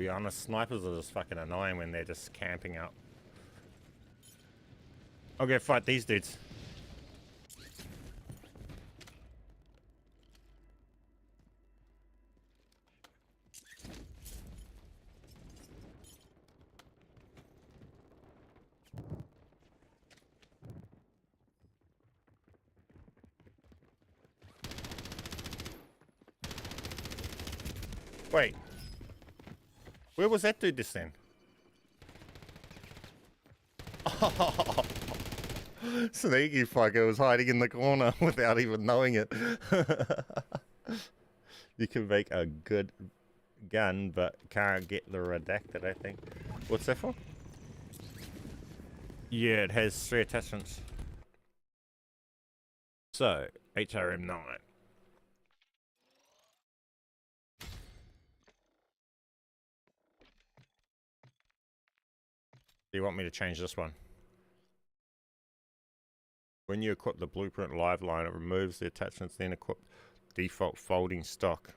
be honest. Snipers are just fucking annoying when they're just camping out. I'll go fight these dudes. Wait. Where was that dude just then? Oh, sneaky fucker was hiding in the corner without even knowing it. You can make a good gun, but can't get the redacted, I think. What's that for? Yeah, it has 3 attachments. So, HRM9. Do you want me to change this one? When you equip the blueprint live line, it removes the attachments, then equip default folding stock.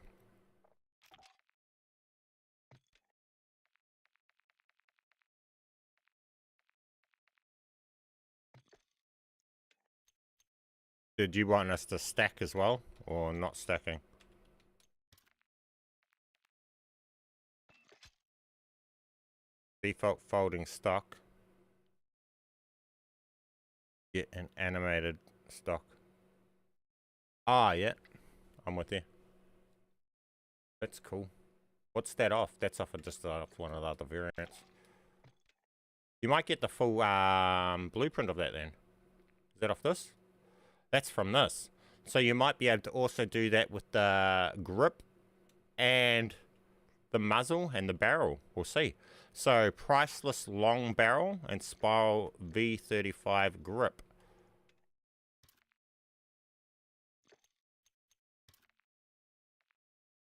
Did you want us to stack as well, or not stacking? Default folding stock. Get an animated stock. Ah, yeah. I'm with you. That's cool. What's that off? That's off of just one of the other variants. You might get the full blueprint of that then. Is that off this? That's from this. So you might be able to also do that with the grip and the muzzle and the barrel. We'll see. So priceless long barrel and spiral V35 grip.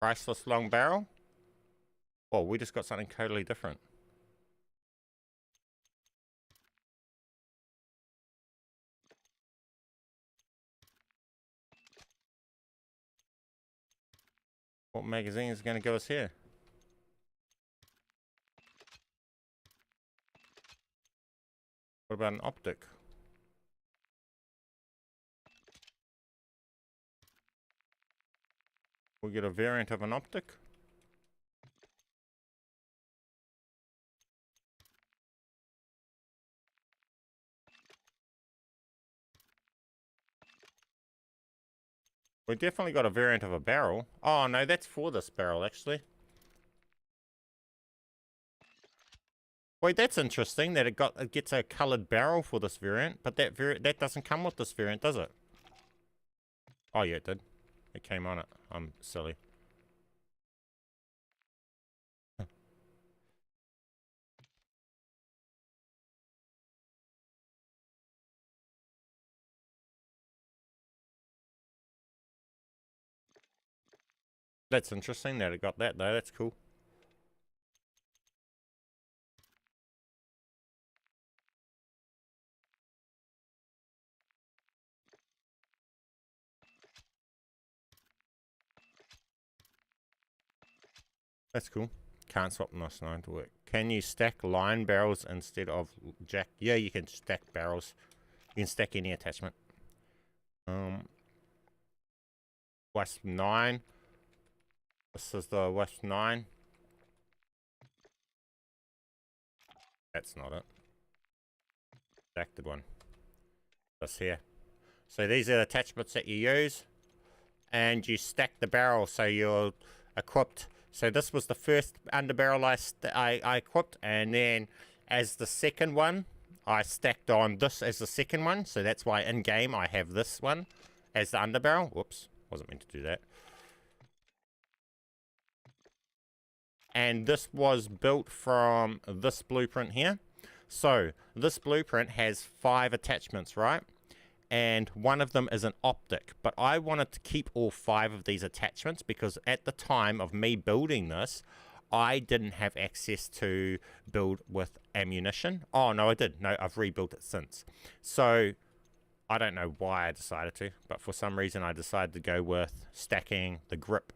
Priceless long barrel. Oh, we just got something totally different. What magazine is going to give us here? What about an optic? We'll get a variant of an optic. We definitely got a variant of a barrel. Oh no, that's for this barrel actually. Wait, that's interesting that it gets a coloured barrel for this variant, but that doesn't come with this variant, does it? Oh yeah, it did. It came on it. I'm silly. That's interesting that it got that though. That's cool. That's cool. Can't swap NOS 9 to work. Can you stack line barrels instead of jack? Yeah, you can stack barrels. You can stack any attachment. WASP 9. This is the WASP 9. That's not it. Redacted one. This here. So these are the attachments that you use. And you stack the barrel so you're equipped. So this was the first underbarrel I equipped, and then as the second one, I stacked on this as the second one. So that's why in game I have this one as the underbarrel. Whoops, wasn't meant to do that. And this was built from this blueprint here. So this blueprint has 5 attachments, right? And one of them is an optic, but I wanted to keep all 5 of these attachments because at the time of me building this, I didn't have access to build with ammunition. Oh no, I did. No, I've rebuilt it since. So I don't know why I decided to, but for some reason I decided to go with stacking the grip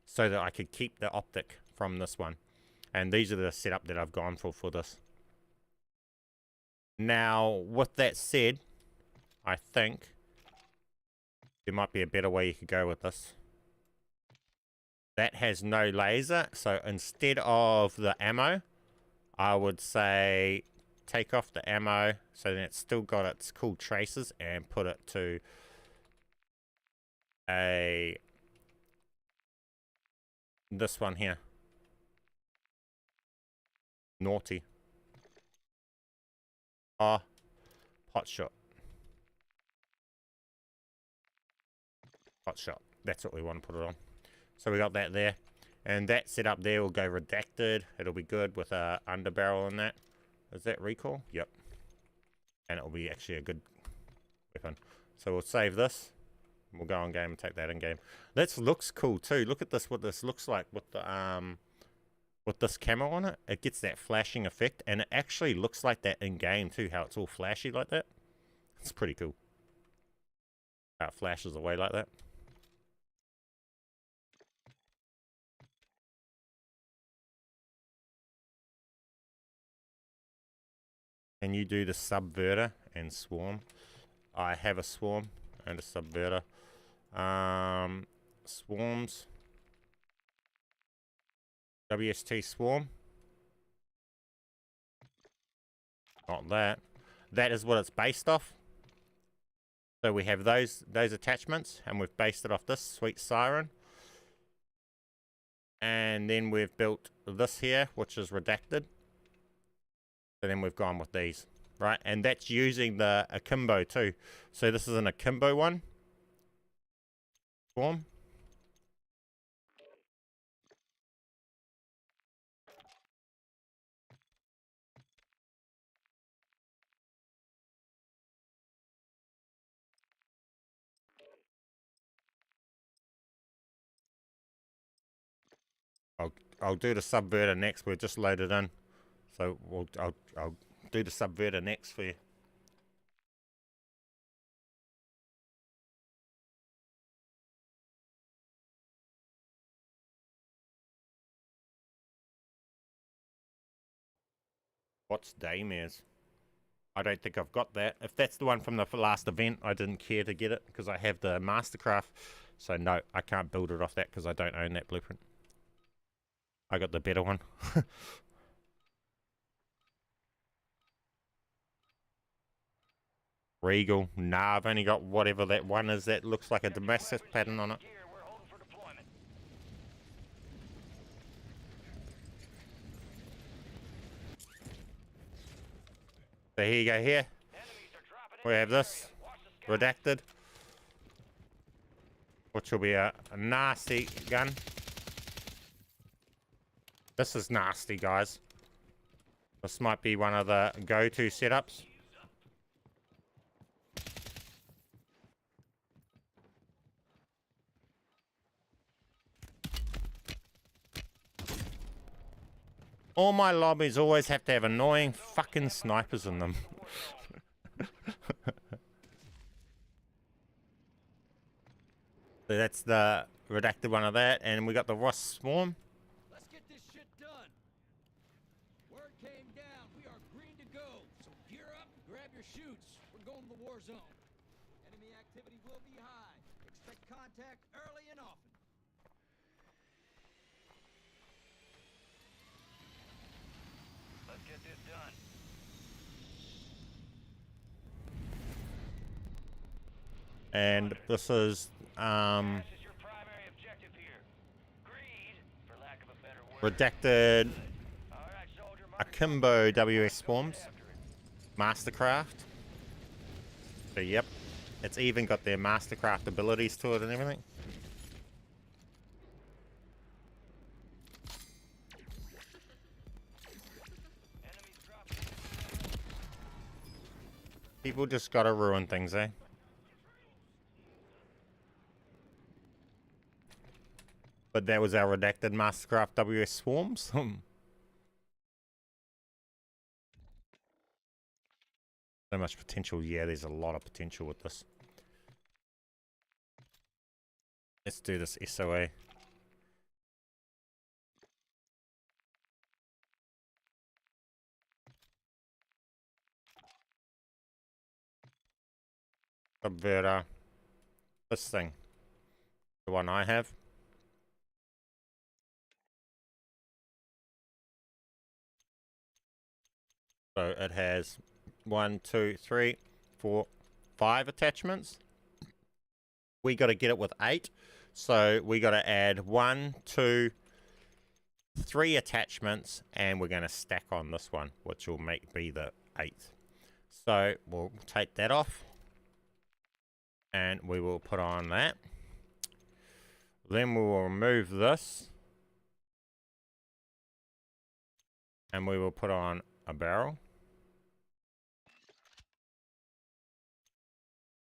so that I could keep the optic from this one. And these are the setup that I've gone for this. Now, with that said, I think there might be a better way you could go with this. That has no laser, so instead of the ammo, I would say take off the ammo so that it's still got its cool traces and put it to this one here. Naughty. Oh, pot shot. Pot shot. That's what we want to put it on. So we got that there. And that setup there will go redacted. It'll be good with a underbarrel in that. Is that recoil? Yep. And it'll be actually a good weapon. So we'll save this. We'll go on game and take that in game. This looks cool too. Look at this, what this looks like with the with this camo on it. It gets that flashing effect, and it actually looks like that in game too, how it's all flashy like that. It's pretty cool. How it flashes away like that. Can you do the subverter and swarm? I have a swarm and a subverter. Swarms. WST swarm. Not that. That is what it's based off. So we have those attachments, and we've based it off this sweet siren. And then we've built this here, which is redacted. So then we've gone with these, right? And that's using the akimbo too. So this is an akimbo one. Swarm. I'll do the subverter next. We're just loaded in, so I'll do the subverter next for you. What's Daymares? I don't think I've got that. If that's the one from the last event, I didn't care to get it because I have the Mastercraft. So no, I can't build it off that because I don't own that blueprint. I got the better one. Regal. Nah, I've only got whatever that one is that looks like a Damascus pattern on it. So here you go here. We have this. Redacted. Which will be a nasty gun. This is nasty, guys. This might be one of the go-to setups. All my lobbies always have to have annoying fucking snipers in them. So that's the redacted one of that, and we got the Ross Swarm. Let's get this shit done. Word came down. We are green to go. So gear up and grab your chutes. We're going to the war zone. Enemy activity will be high. Expect contact early and often. Let's get this done. And this is This is your primary objective here. Greed, for lack of a better word. redacted All right, soldier, mark it. Akimbo WS Swarms. After it. Mastercraft. So yep, it's even got their Mastercraft abilities to it and everything. Enemies dropping. People just gotta ruin things, eh? But that was our redacted Mastercraft WS Swarms. So much potential. Yeah, there's a lot of potential with this. Let's do this SOA. subverter, this thing, the one I have. So it has 1, 2, 3, 4, 5 attachments. We got to get it with 8. So we got to add 1, 2, 3 attachments, and we're going to stack on this one, which will be the 8th. So we'll take that off, and we will put on that. Then we will remove this, and we will put on a barrel.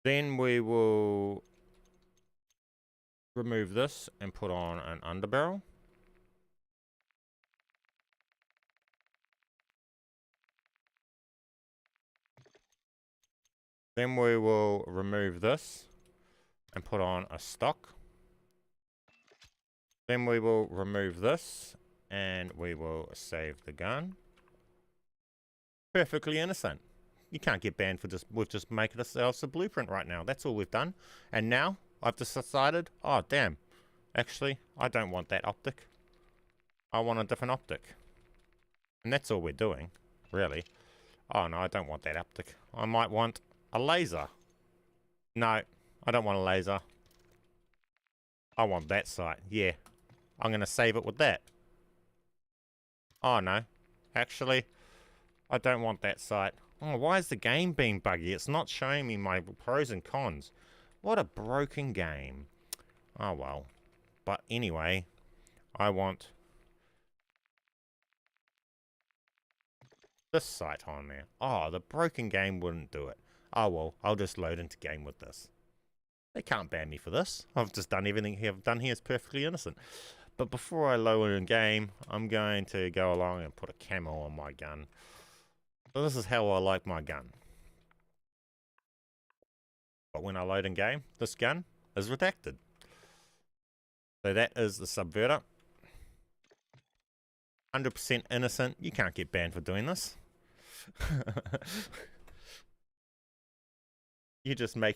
Then we will remove this and put on an underbarrel. Then we will remove this and put on a stock. Then we will remove this and we will save the gun. Perfectly innocent. You can't get banned for we've just made ourselves a blueprint right now. That's all we've done. And now I've just decided, oh damn, actually I don't want that optic. I want a different optic. And that's all we're doing, really. Oh no, I don't want that optic. I might want a laser. No, I don't want a laser. I want that sight. Yeah, I'm going to save it with that. Oh no, actually, I don't want that sight. Oh, why is the game being buggy? It's not showing me my pros and cons. What a broken game. Oh well. But anyway, I want this sight on there. Oh, the broken game wouldn't do it. Oh well, I'll just load into game with this. They can't ban me for this. I've just done everything I've done here is perfectly innocent. But before I load in game, I'm going to go along and put a camo on my gun. So this is how I like my gun. But when I load in game, this gun is redacted. So that is the subverter. 100% innocent. You can't get banned for doing this. You're just not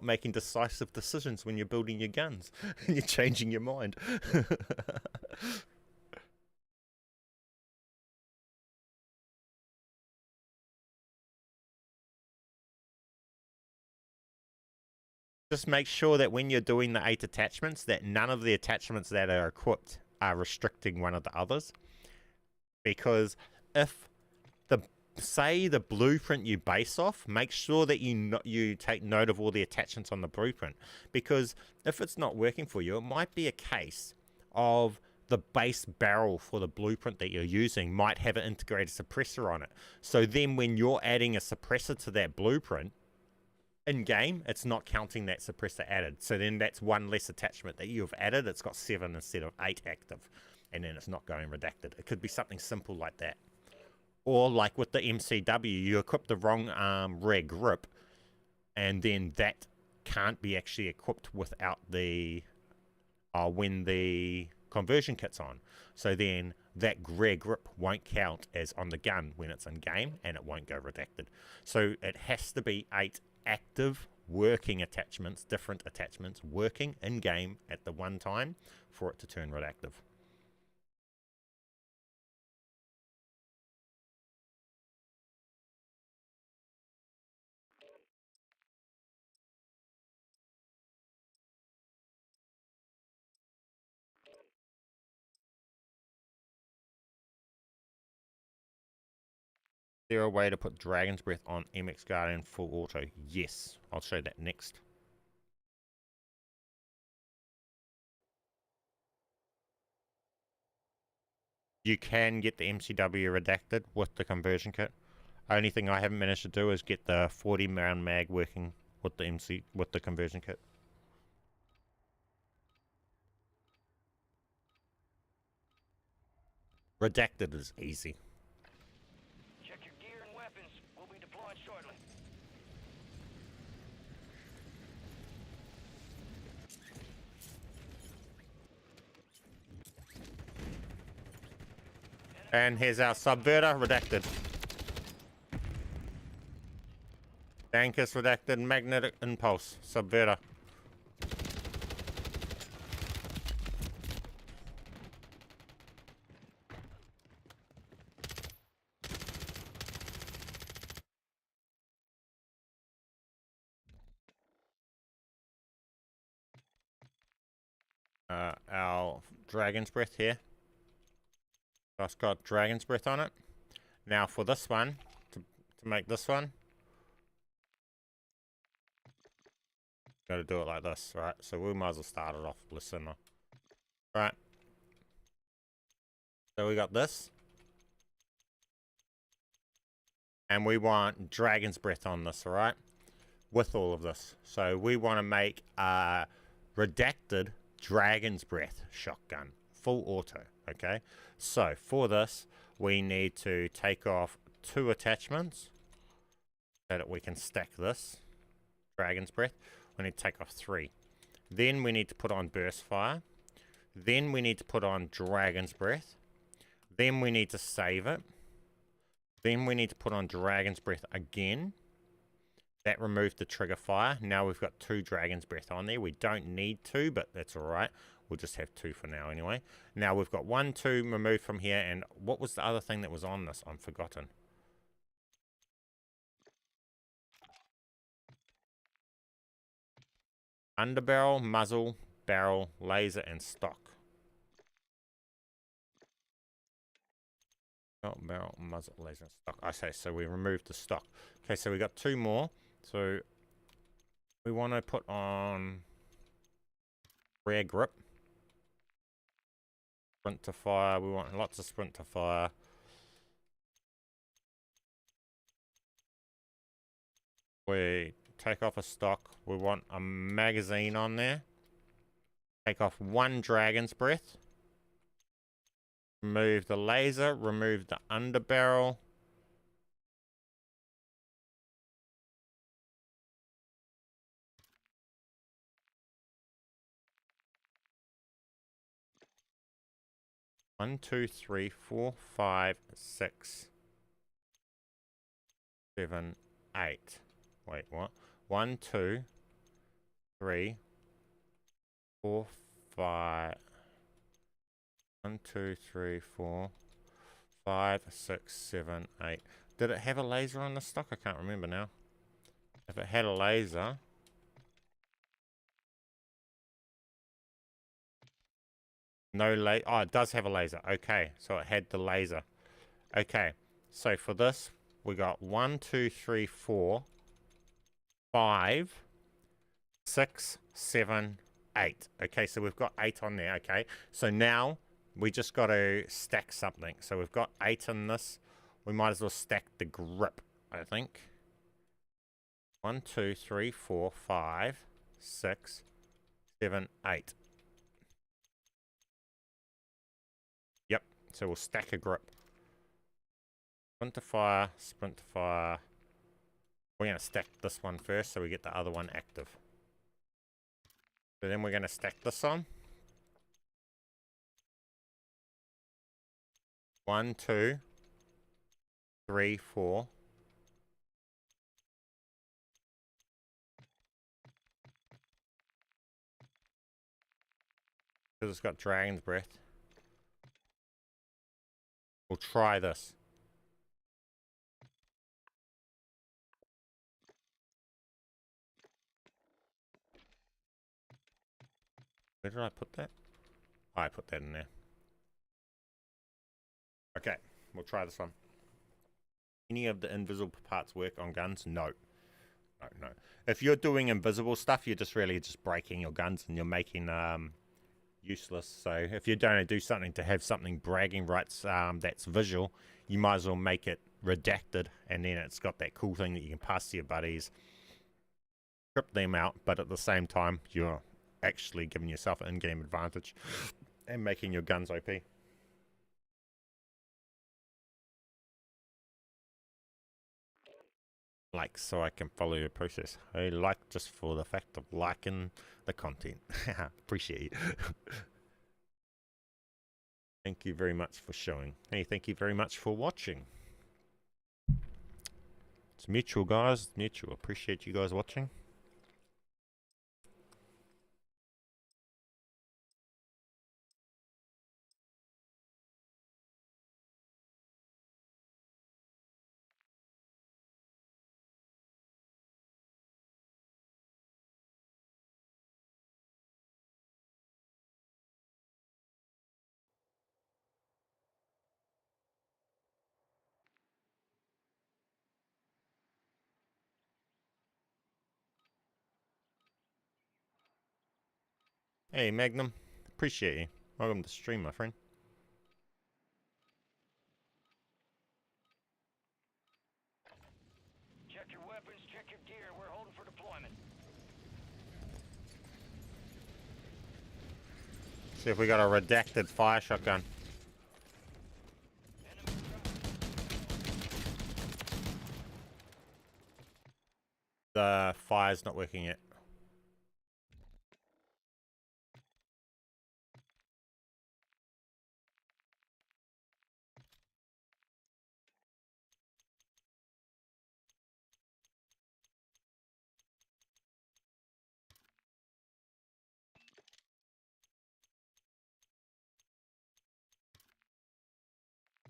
making decisive decisions when you're building your guns. You're changing your mind. Just make sure that when you're doing the 8 attachments, that none of the attachments that are equipped are restricting one of the others. Because if say the blueprint you base off, make sure that you take note of all the attachments on the blueprint. Because if it's not working for you, it might be a case of the base barrel for the blueprint that you're using might have an integrated suppressor on it. So then when you're adding a suppressor to that blueprint, in game, it's not counting that suppressor added. So then that's one less attachment that you've added. It's got 7 instead of 8 active. And then it's not going redacted. It could be something simple like that. Or like with the MCW, you equip the wrong rear grip, and then that can't be actually equipped without the when the conversion kit's on. So then that rear grip won't count as on the gun when it's in game, and it won't go redacted. So it has to be 8 active working attachments, different attachments working in game at the one time for it to turn redactive. Is there a way to put Dragon's Breath on MX Guardian full auto? Yes, I'll show that next. You can get the MCW redacted with the conversion kit. Only thing I haven't managed to do is get the 40 round mag working with the conversion kit. Redacted is easy. Check your gear and weapons. We'll be deployed shortly. And here's our subverter redacted. Anchors redacted magnetic impulse subverter. Our Dragon's Breath here. That's got Dragon's Breath on it. Now for this one, to make this one, got to do it like this, right? So we might as well start it off with similar. Right. So we got this. And we want Dragon's Breath on this, alright? With all of this. So we want to make a redacted Dragon's Breath shotgun. Full auto, okay? So for this, we need to take off 2 attachments so that we can stack this Dragon's Breath. We need to take off 3. Then we need to put on Burst Fire. Then we need to put on Dragon's Breath. Then we need to save it. Then we need to put on Dragon's Breath again. That removed the trigger fire. Now we've got 2 Dragon's Breath on there. We don't need 2, but that's alright. We'll just have 2 for now anyway. Now we've got 1, 2 removed from here. And what was the other thing that was on this? I'm forgotten. Underbarrel, muzzle, barrel, laser, and stock. Oh, barrel, muzzle, laser, and stock. Okay, so we removed the stock. Okay, so we got 2 more. So we want to put on rear grip. Sprint to fire. We want lots of sprint to fire. We take off a stock. We want a magazine on there. Take off 1 Dragon's Breath. Remove the laser. Remove the underbarrel. One, 2, 3, 4, 5, 6, 7, 8. Wait, what? 1, 2, 3, 4, 5. 1, 2, 3, 4, 5, 6, 7, 8. Did it have a laser on the stock? I can't remember now. If it had a laser. No laser. Oh, it does have a laser. Okay, so it had the laser. Okay, so for this, we got 1, 2, 3, 4, 5, 6, 7, 8. Okay, so we've got 8 on there. Okay, so now we just got to stack something. So we've got 8 in this. We might as well stack the grip, I think. 1, 2, 3, 4, 5, 6, 7, 8. Yep, so we'll stack a grip. Sprint to fire, sprint to fire. We're going to stack this one first so we get the other one active. So then we're going to stack this on. 1, 2, 3, 4. Because it's got Dragon's Breath. We'll try this. Where did I put that? Oh, I put that in there. Okay, we'll try this one. Any of the invisible parts work on guns? No. No, no. If you're doing invisible stuff, you're just really just breaking your guns and you're making useless. So if you're going to do something to have something bragging rights that's visual, you might as well make it redacted, and then it's got that cool thing that you can pass to your buddies, trip them out, but at the same time you're actually giving yourself an in-game advantage and making your guns OP. Like, so I can follow your process. I like just for the fact of liking the content. Appreciate it. Thank you very much for showing. Hey, thank you very much for watching. It's mutual, guys. It's mutual. Appreciate you guys watching. Hey, Magnum. Appreciate you. Welcome to the stream, my friend. Check your weapons, check your gear. We're holding for deployment. See if we got a redacted fire shotgun. The fire's not working yet.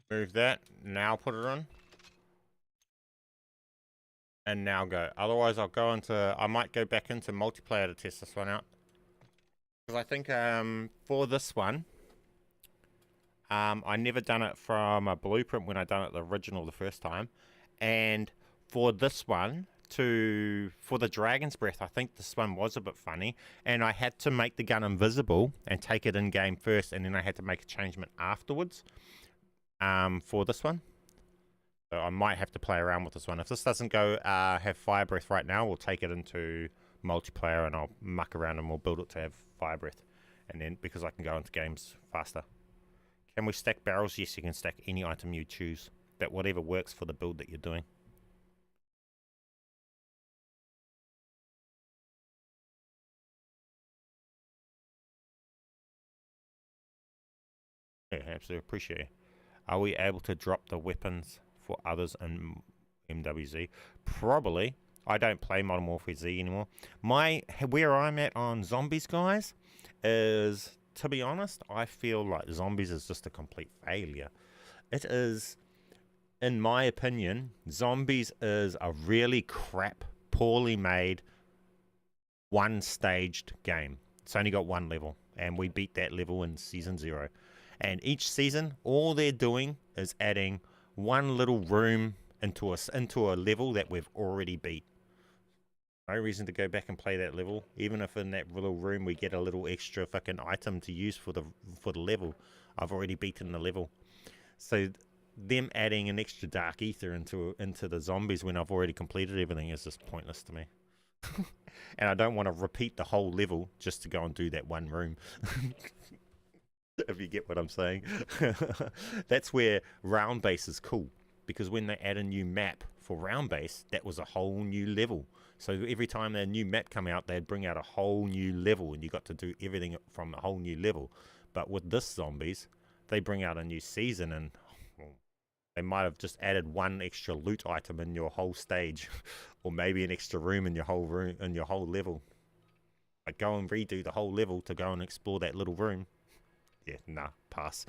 Move that. Now put it on. And now go. Otherwise, I'll go into... I might go back into multiplayer to test this one out. Because I think for this one... I never done it from a blueprint when I done it the original the first time. And for this one, for the Dragon's Breath, I think this one was a bit funny. And I had to make the gun invisible and take it in game first. And then I had to make a changement afterwards for this one. So I might have to play around with this one. If this doesn't go have fire breath right now, we'll take it into multiplayer and I'll muck around and we'll build it to have fire breath. And then, because I can go into games faster. Can we stack barrels? Yes, you can stack any item you choose. That whatever works for the build that you're doing. Yeah, absolutely appreciate it. Are we able to drop the weapons for others in MWIII? Probably. I don't play Modern Warfare Z anymore. Where I'm at on zombies, guys, is, to be honest, I feel like zombies is just a complete failure. It is, in my opinion, zombies is a really crap, poorly made, one-staged game. It's only got one level, and we beat that level in Season 0. And each season, all they're doing is adding one little room into a level that we've already beat. No reason to go back and play that level, even if in that little room we get a little extra fucking item to use for the level. I've already beaten the level. So them adding an extra dark ether into the zombies when I've already completed everything is just pointless to me. And I don't want to repeat the whole level just to go and do that one room. If you get what I'm saying. That's where round base is cool, because when they add a new map for round base, that was a whole new level. So every time a new map come out, they'd bring out a whole new level, and you got to do everything from a whole new level. But with this zombies, they bring out a new season, and they might have just added one extra loot item in your whole stage, or maybe an extra room in your whole level. Like, go and redo the whole level to go and explore that little room. Yeah, nah, pass.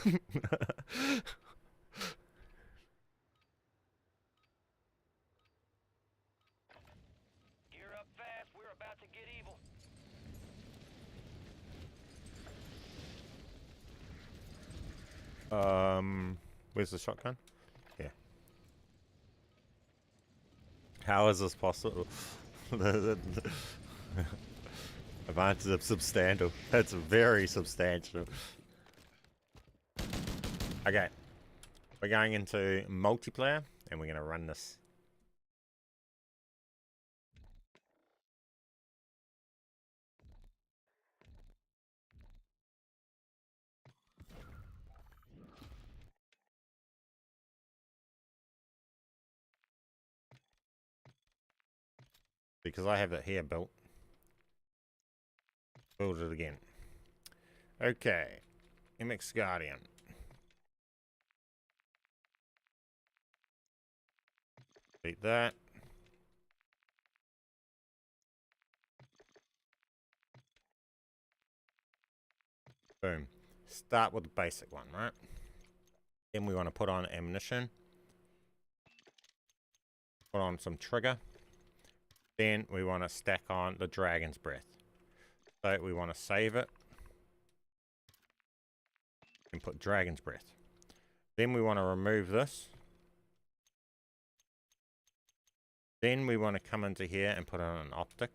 Gear up fast, we're about to get evil. Where's the shotgun? Yeah. How is this possible? Advantage of substantial. That's very substantial. Okay. We're going into multiplayer and we're going to run this. Because I have it here built. Build it again. Okay. MX Guardian. Delete that. Boom. Start with the basic one, right? Then we want to put on ammunition. Put on some trigger. Then we want to stack on the dragon's breath. So we want to save it. And put dragon's breath. Then we want to remove this. Then we want to come into here and put on an optic.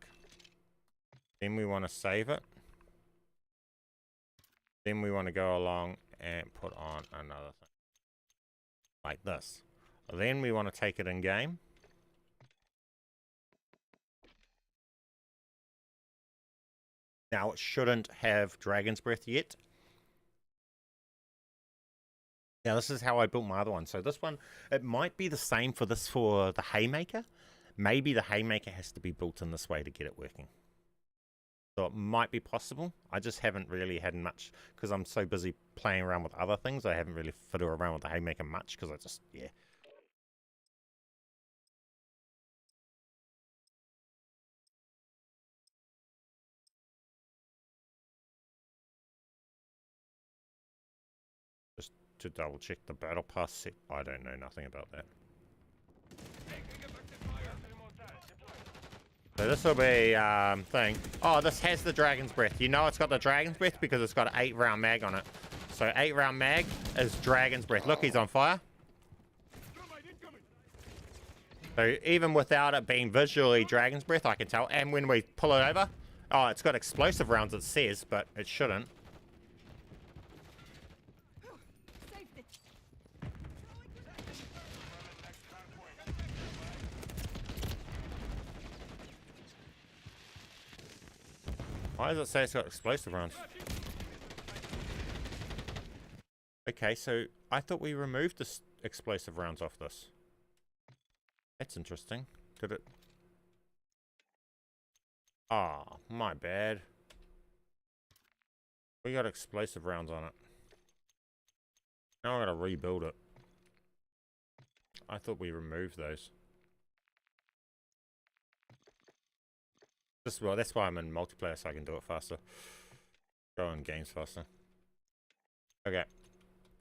Then we want to save it. Then we want to go along and put on another thing. Like this. Then we want to take it in game. Now it shouldn't have dragon's breath yet. Now this is how I built my other one. So this one, it might be the same for this for the haymaker. Maybe the haymaker has to be built in this way to get it working. So it might be possible. I just haven't really had much because I'm so busy playing around with other things. I haven't really fiddled around with the haymaker much because I just, yeah. Just to double check the battle pass set. I don't know nothing about that. So this will be thing. Oh, this has the dragon's breath. You know it's got the dragon's breath because it's got an 8-round mag on it. So 8-round mag is dragon's breath. Look, he's on fire. So even without it being visually dragon's breath, I can tell. And when we pull it over, oh, it's got explosive rounds, it says, but it shouldn't. Why does it say it's got explosive rounds? Okay, so I thought we removed the explosive rounds off this. That's interesting. Did it? Ah, oh, my bad. We got explosive rounds on it. Now I gotta rebuild it. I thought we removed those. Well, that's why I'm in multiplayer, so I can do it faster. Go in games faster. Okay.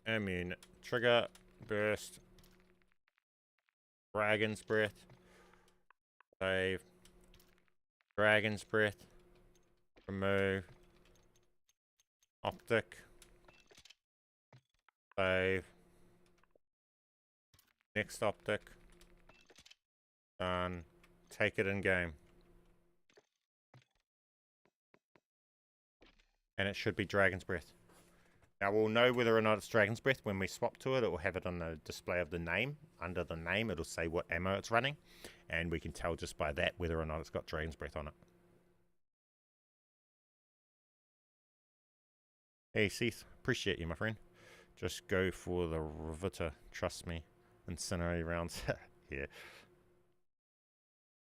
Immune. Trigger. Burst. Dragon's breath. Save. Dragon's breath. Remove. Optic. Save. Next optic. Done. Take it in game. And it should be dragon's breath. Now we'll know whether or not it's dragon's breath when we swap to it. It will have it on the display of the name. Under the name, it'll say what ammo it's running. And we can tell just by that whether or not it's got dragon's breath on it. Hey Seth, appreciate you, my friend. Just go for the riveter, trust me. Incendiary rounds. Yeah.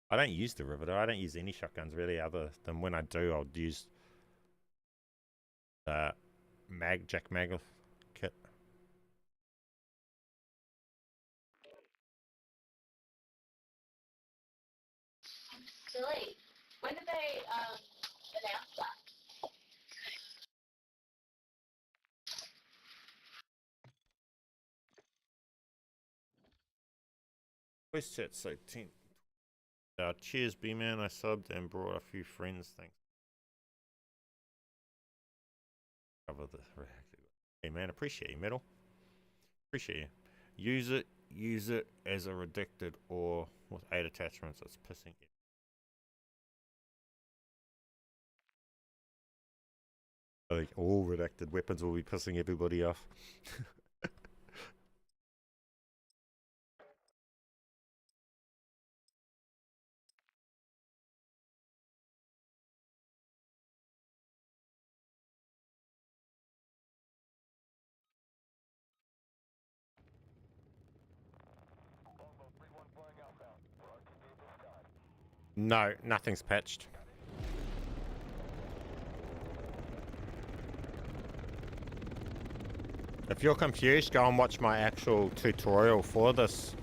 I don't use the riveter. I don't use any shotguns really other than when I do, I'll use Jack Mag kit. Silly. When did they announce that? Voice chat so 10. Cheers, BMAN. I subbed and brought a few friends. Thanks. Cover the reactor. Hey man, appreciate you, Metal. Appreciate you. Use it as a redacted or with 8 attachments. It's pissing you. Like all redacted weapons will be pissing everybody off. No, nothing's patched. If you're confused, go and watch my actual tutorial for this.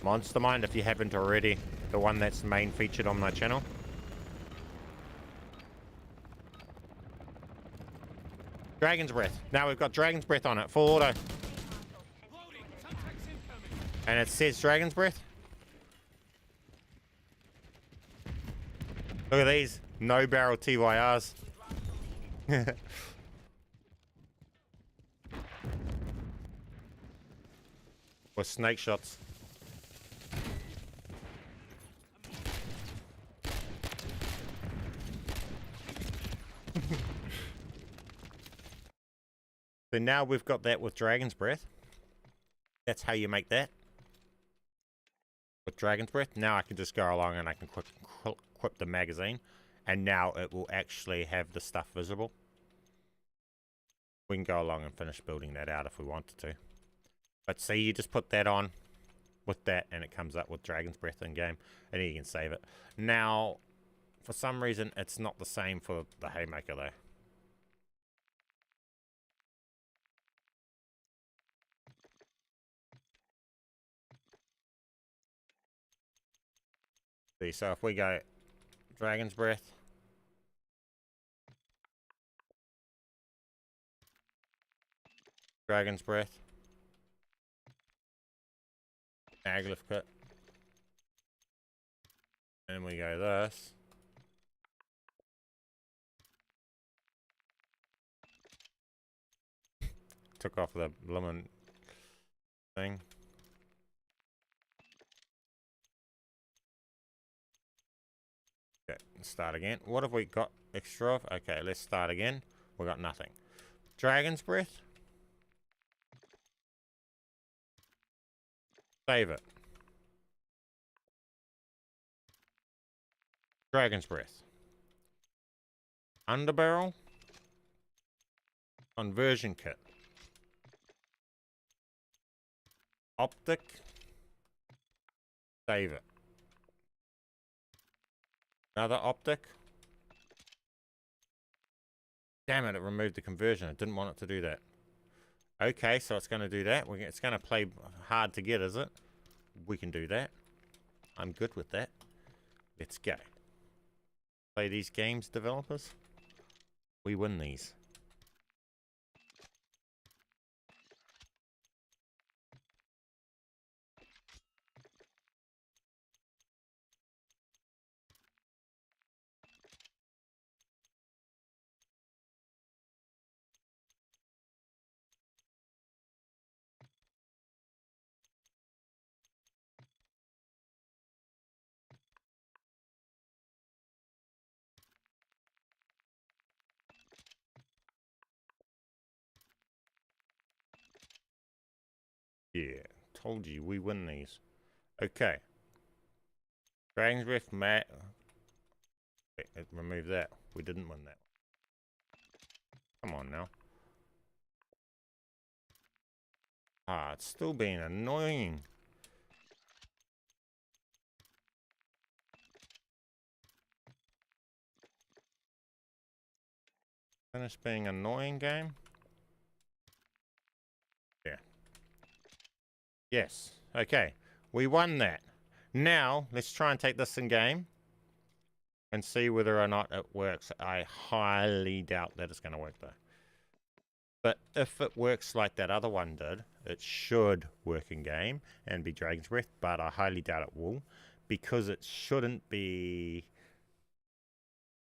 Monster Mind, if you haven't already. The one that's main featured on my channel. Dragon's Breath. Now we've got Dragon's Breath on it. Full auto. Loading. Contacts incoming. And it says Dragon's Breath. Look at these. No barrel TYRs. Or snake shots. So now we've got that with Dragon's Breath. That's how you make that. With Dragon's Breath. Now I can just go along and I can equip the magazine. And now it will actually have the stuff visible. We can go along and finish building that out if we wanted to. But see, you just put that on with that and it comes up with Dragon's Breath in game. And then you can save it. Now, for some reason, it's not the same for the Haymaker though. See, so if we go Dragon's Breath. Dragon's Breath. Maglev Kit. And we go this. Took off the lemon thing. Okay, start again. What have we got extra of? Okay, let's start again. We got nothing. Dragon's Breath. Save it. Dragon's Breath. Underbarrel. Conversion Kit. Optic. Save it. Another optic. Damn it, it removed the conversion. I didn't want it to do that. Okay, so it's going to do that. It's going to play hard to get, is it? We can do that. I'm good with that. Let's go. Play these games, developers. We win these. Yeah, told you we win these. Okay. Dragon's Breath, Wait, remove that. We didn't win that. Come on now. Ah, it's still being annoying. Finish being annoying, game. Yeah. Yes. Okay. We won that. Now, let's try and take this in game and see whether or not it works. I highly doubt that it's going to work though. But if it works like that other one did, it should work in game and be Dragon's Breath, but I highly doubt it will, because it shouldn't be...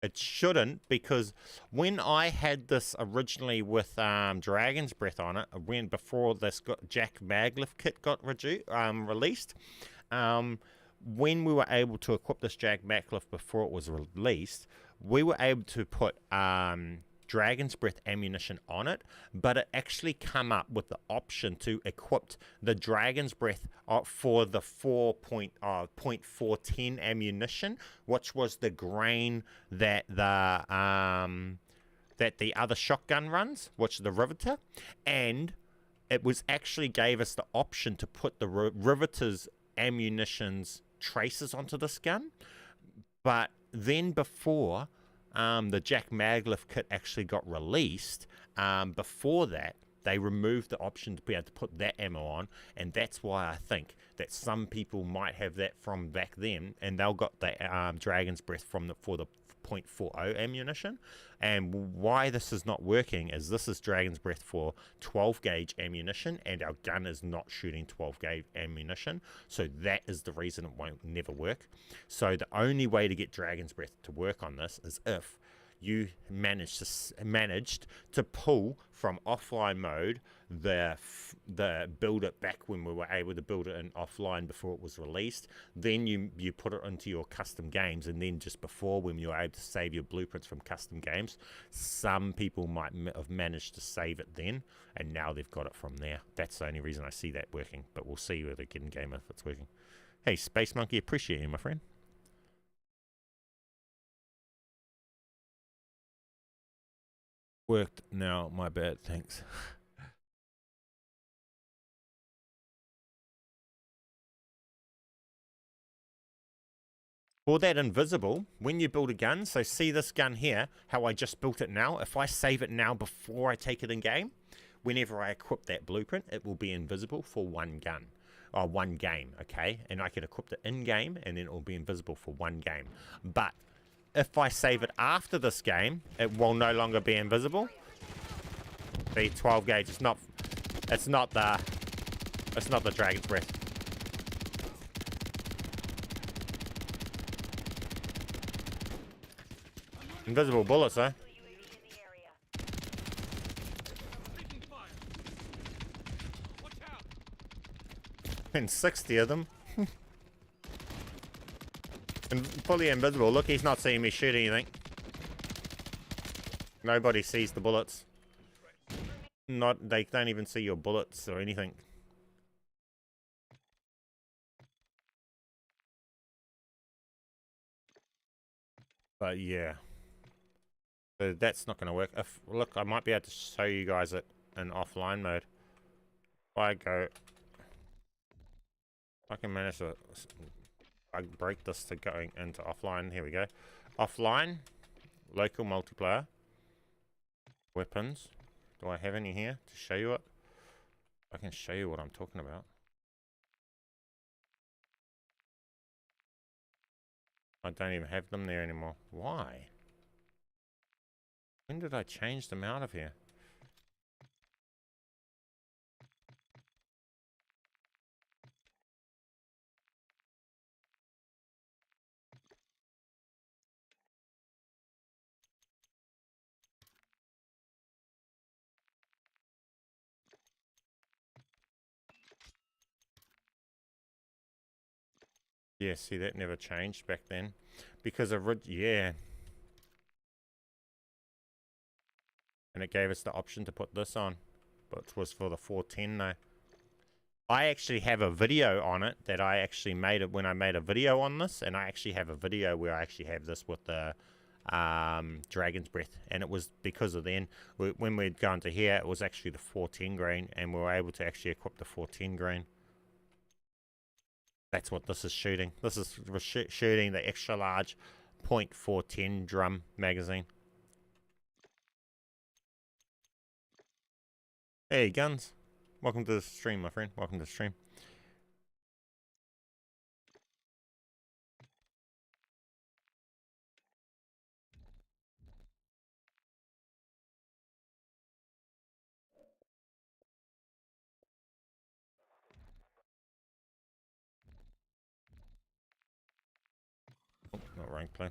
It shouldn't, because when I had this originally with Dragon's Breath on it, before this Jack Maglev kit got released, when we were able to equip this Jack Maglev before it was released, we were able to put Dragon's Breath ammunition on it, but it actually come up with the option to equip the Dragon's Breath for the 4.410 ammunition, which was the grain that the other shotgun runs, which is the Riveter, and it was actually gave us the option to put the Riveter's ammunition's traces onto this gun. But then before the Jack Maglev kit actually got released, before that, They removed the option to be able to put that ammo on, and that's why I think that some people might have that from back then, and they'll got the Dragon's Breath from for the .40 ammunition. And why this is not working is this is Dragon's Breath for 12 gauge ammunition, and our gun is not shooting 12 gauge ammunition, so that is the reason it won't never work. So the only way to get Dragon's Breath to work on this is if you managed to pull from offline mode the build it back when we were able to build it in offline before it was released. Then you put it into your custom games, and then just before, when you were able to save your blueprints from custom games, some people might have managed to save it then, and now they've got it from there. That's the only reason I see that working, but we'll see with the in game if it's working. Hey, Space Monkey, appreciate you, my friend. Worked now, my bad, thanks. For that invisible, when you build a gun, so see this gun here, how I just built it now, if I save it now before I take it in game, whenever I equip that blueprint, it will be invisible for one gun, or one game, okay? And I can equip it in game, and then it will be invisible for one game. But if I save it after this game, it will no longer be invisible. The 12 gauge, it's not the Dragon's Breath. Invisible bullets, though. And 60 of them. And fully invisible. Look, he's not seeing me shoot anything. Nobody sees the bullets. They don't even see your bullets or anything. But yeah. So that's not going to work. Look, I might be able to show you guys it in offline mode. If I go... I can manage to... I break this to going into offline. Here we go. Offline. Local multiplayer. Weapons. Do I have any here to show you it? I can show you what I'm talking about. I don't even have them there anymore. Why? When did I change them out of here? Yeah, see, that never changed back then. Because of... Yeah. And it gave us the option to put this on. But it was for the 410 though. I actually have a video on it that I actually made it when I made a video on this. And I actually have a video where I actually have this with the Dragon's Breath. And it was because of then, when we'd gone to here, it was actually the 410 grain. And we were able to actually equip the 410 grain. That's what this is shooting. This is shooting the extra large .410 drum magazine. Hey, Guns. Welcome to the stream, my friend. Welcome to the stream. Oh, not rank play.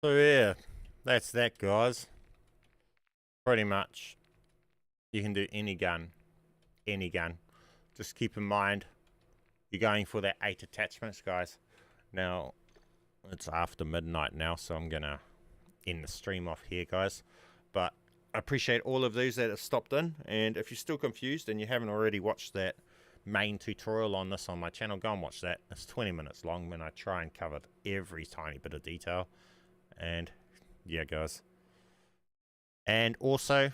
So yeah, that's that, guys. Pretty much. You can do any gun. Any gun. Just keep in mind, you're going for that 8 attachments, guys. Now, it's after midnight now, so I'm going to end the stream off here, guys. But I appreciate all of those that have stopped in. And if you're still confused and you haven't already watched that main tutorial on this on my channel. Go and watch that. It's 20 minutes long, and I try and cover every tiny bit of detail. And yeah, guys. And also,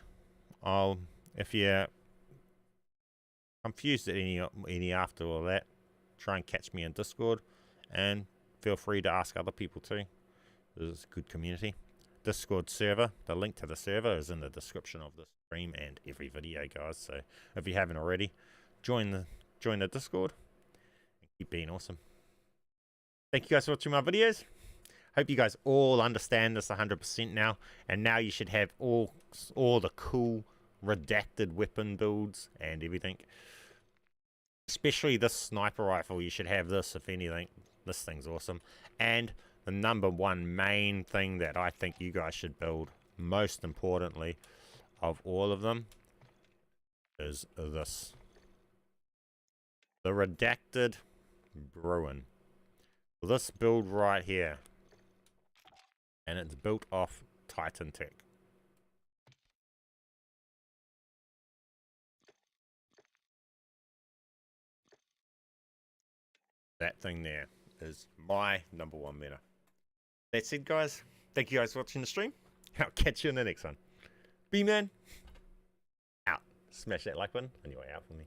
if you're confused at any after all that, try and catch me in Discord, and feel free to ask other people too. This is a good community. Discord server, the link to the server is in the description of the stream and every video, guys. So if you haven't already, join the Discord and keep being awesome. Thank you guys for watching my videos. Hope you guys all understand this 100% now, and now you should have all the cool redacted weapon builds and everything. Especially this sniper rifle, you should have this if anything. This thing's awesome. And the number one main thing that I think you guys should build, most importantly of all of them, is this. The redacted Bruin. This build right here. And it's built off Titan Tech. That thing there is my number one meta. That's it, guys. Thank you guys for watching the stream. I'll catch you in the next one. BMAN out. Smash that like button on your way out for me.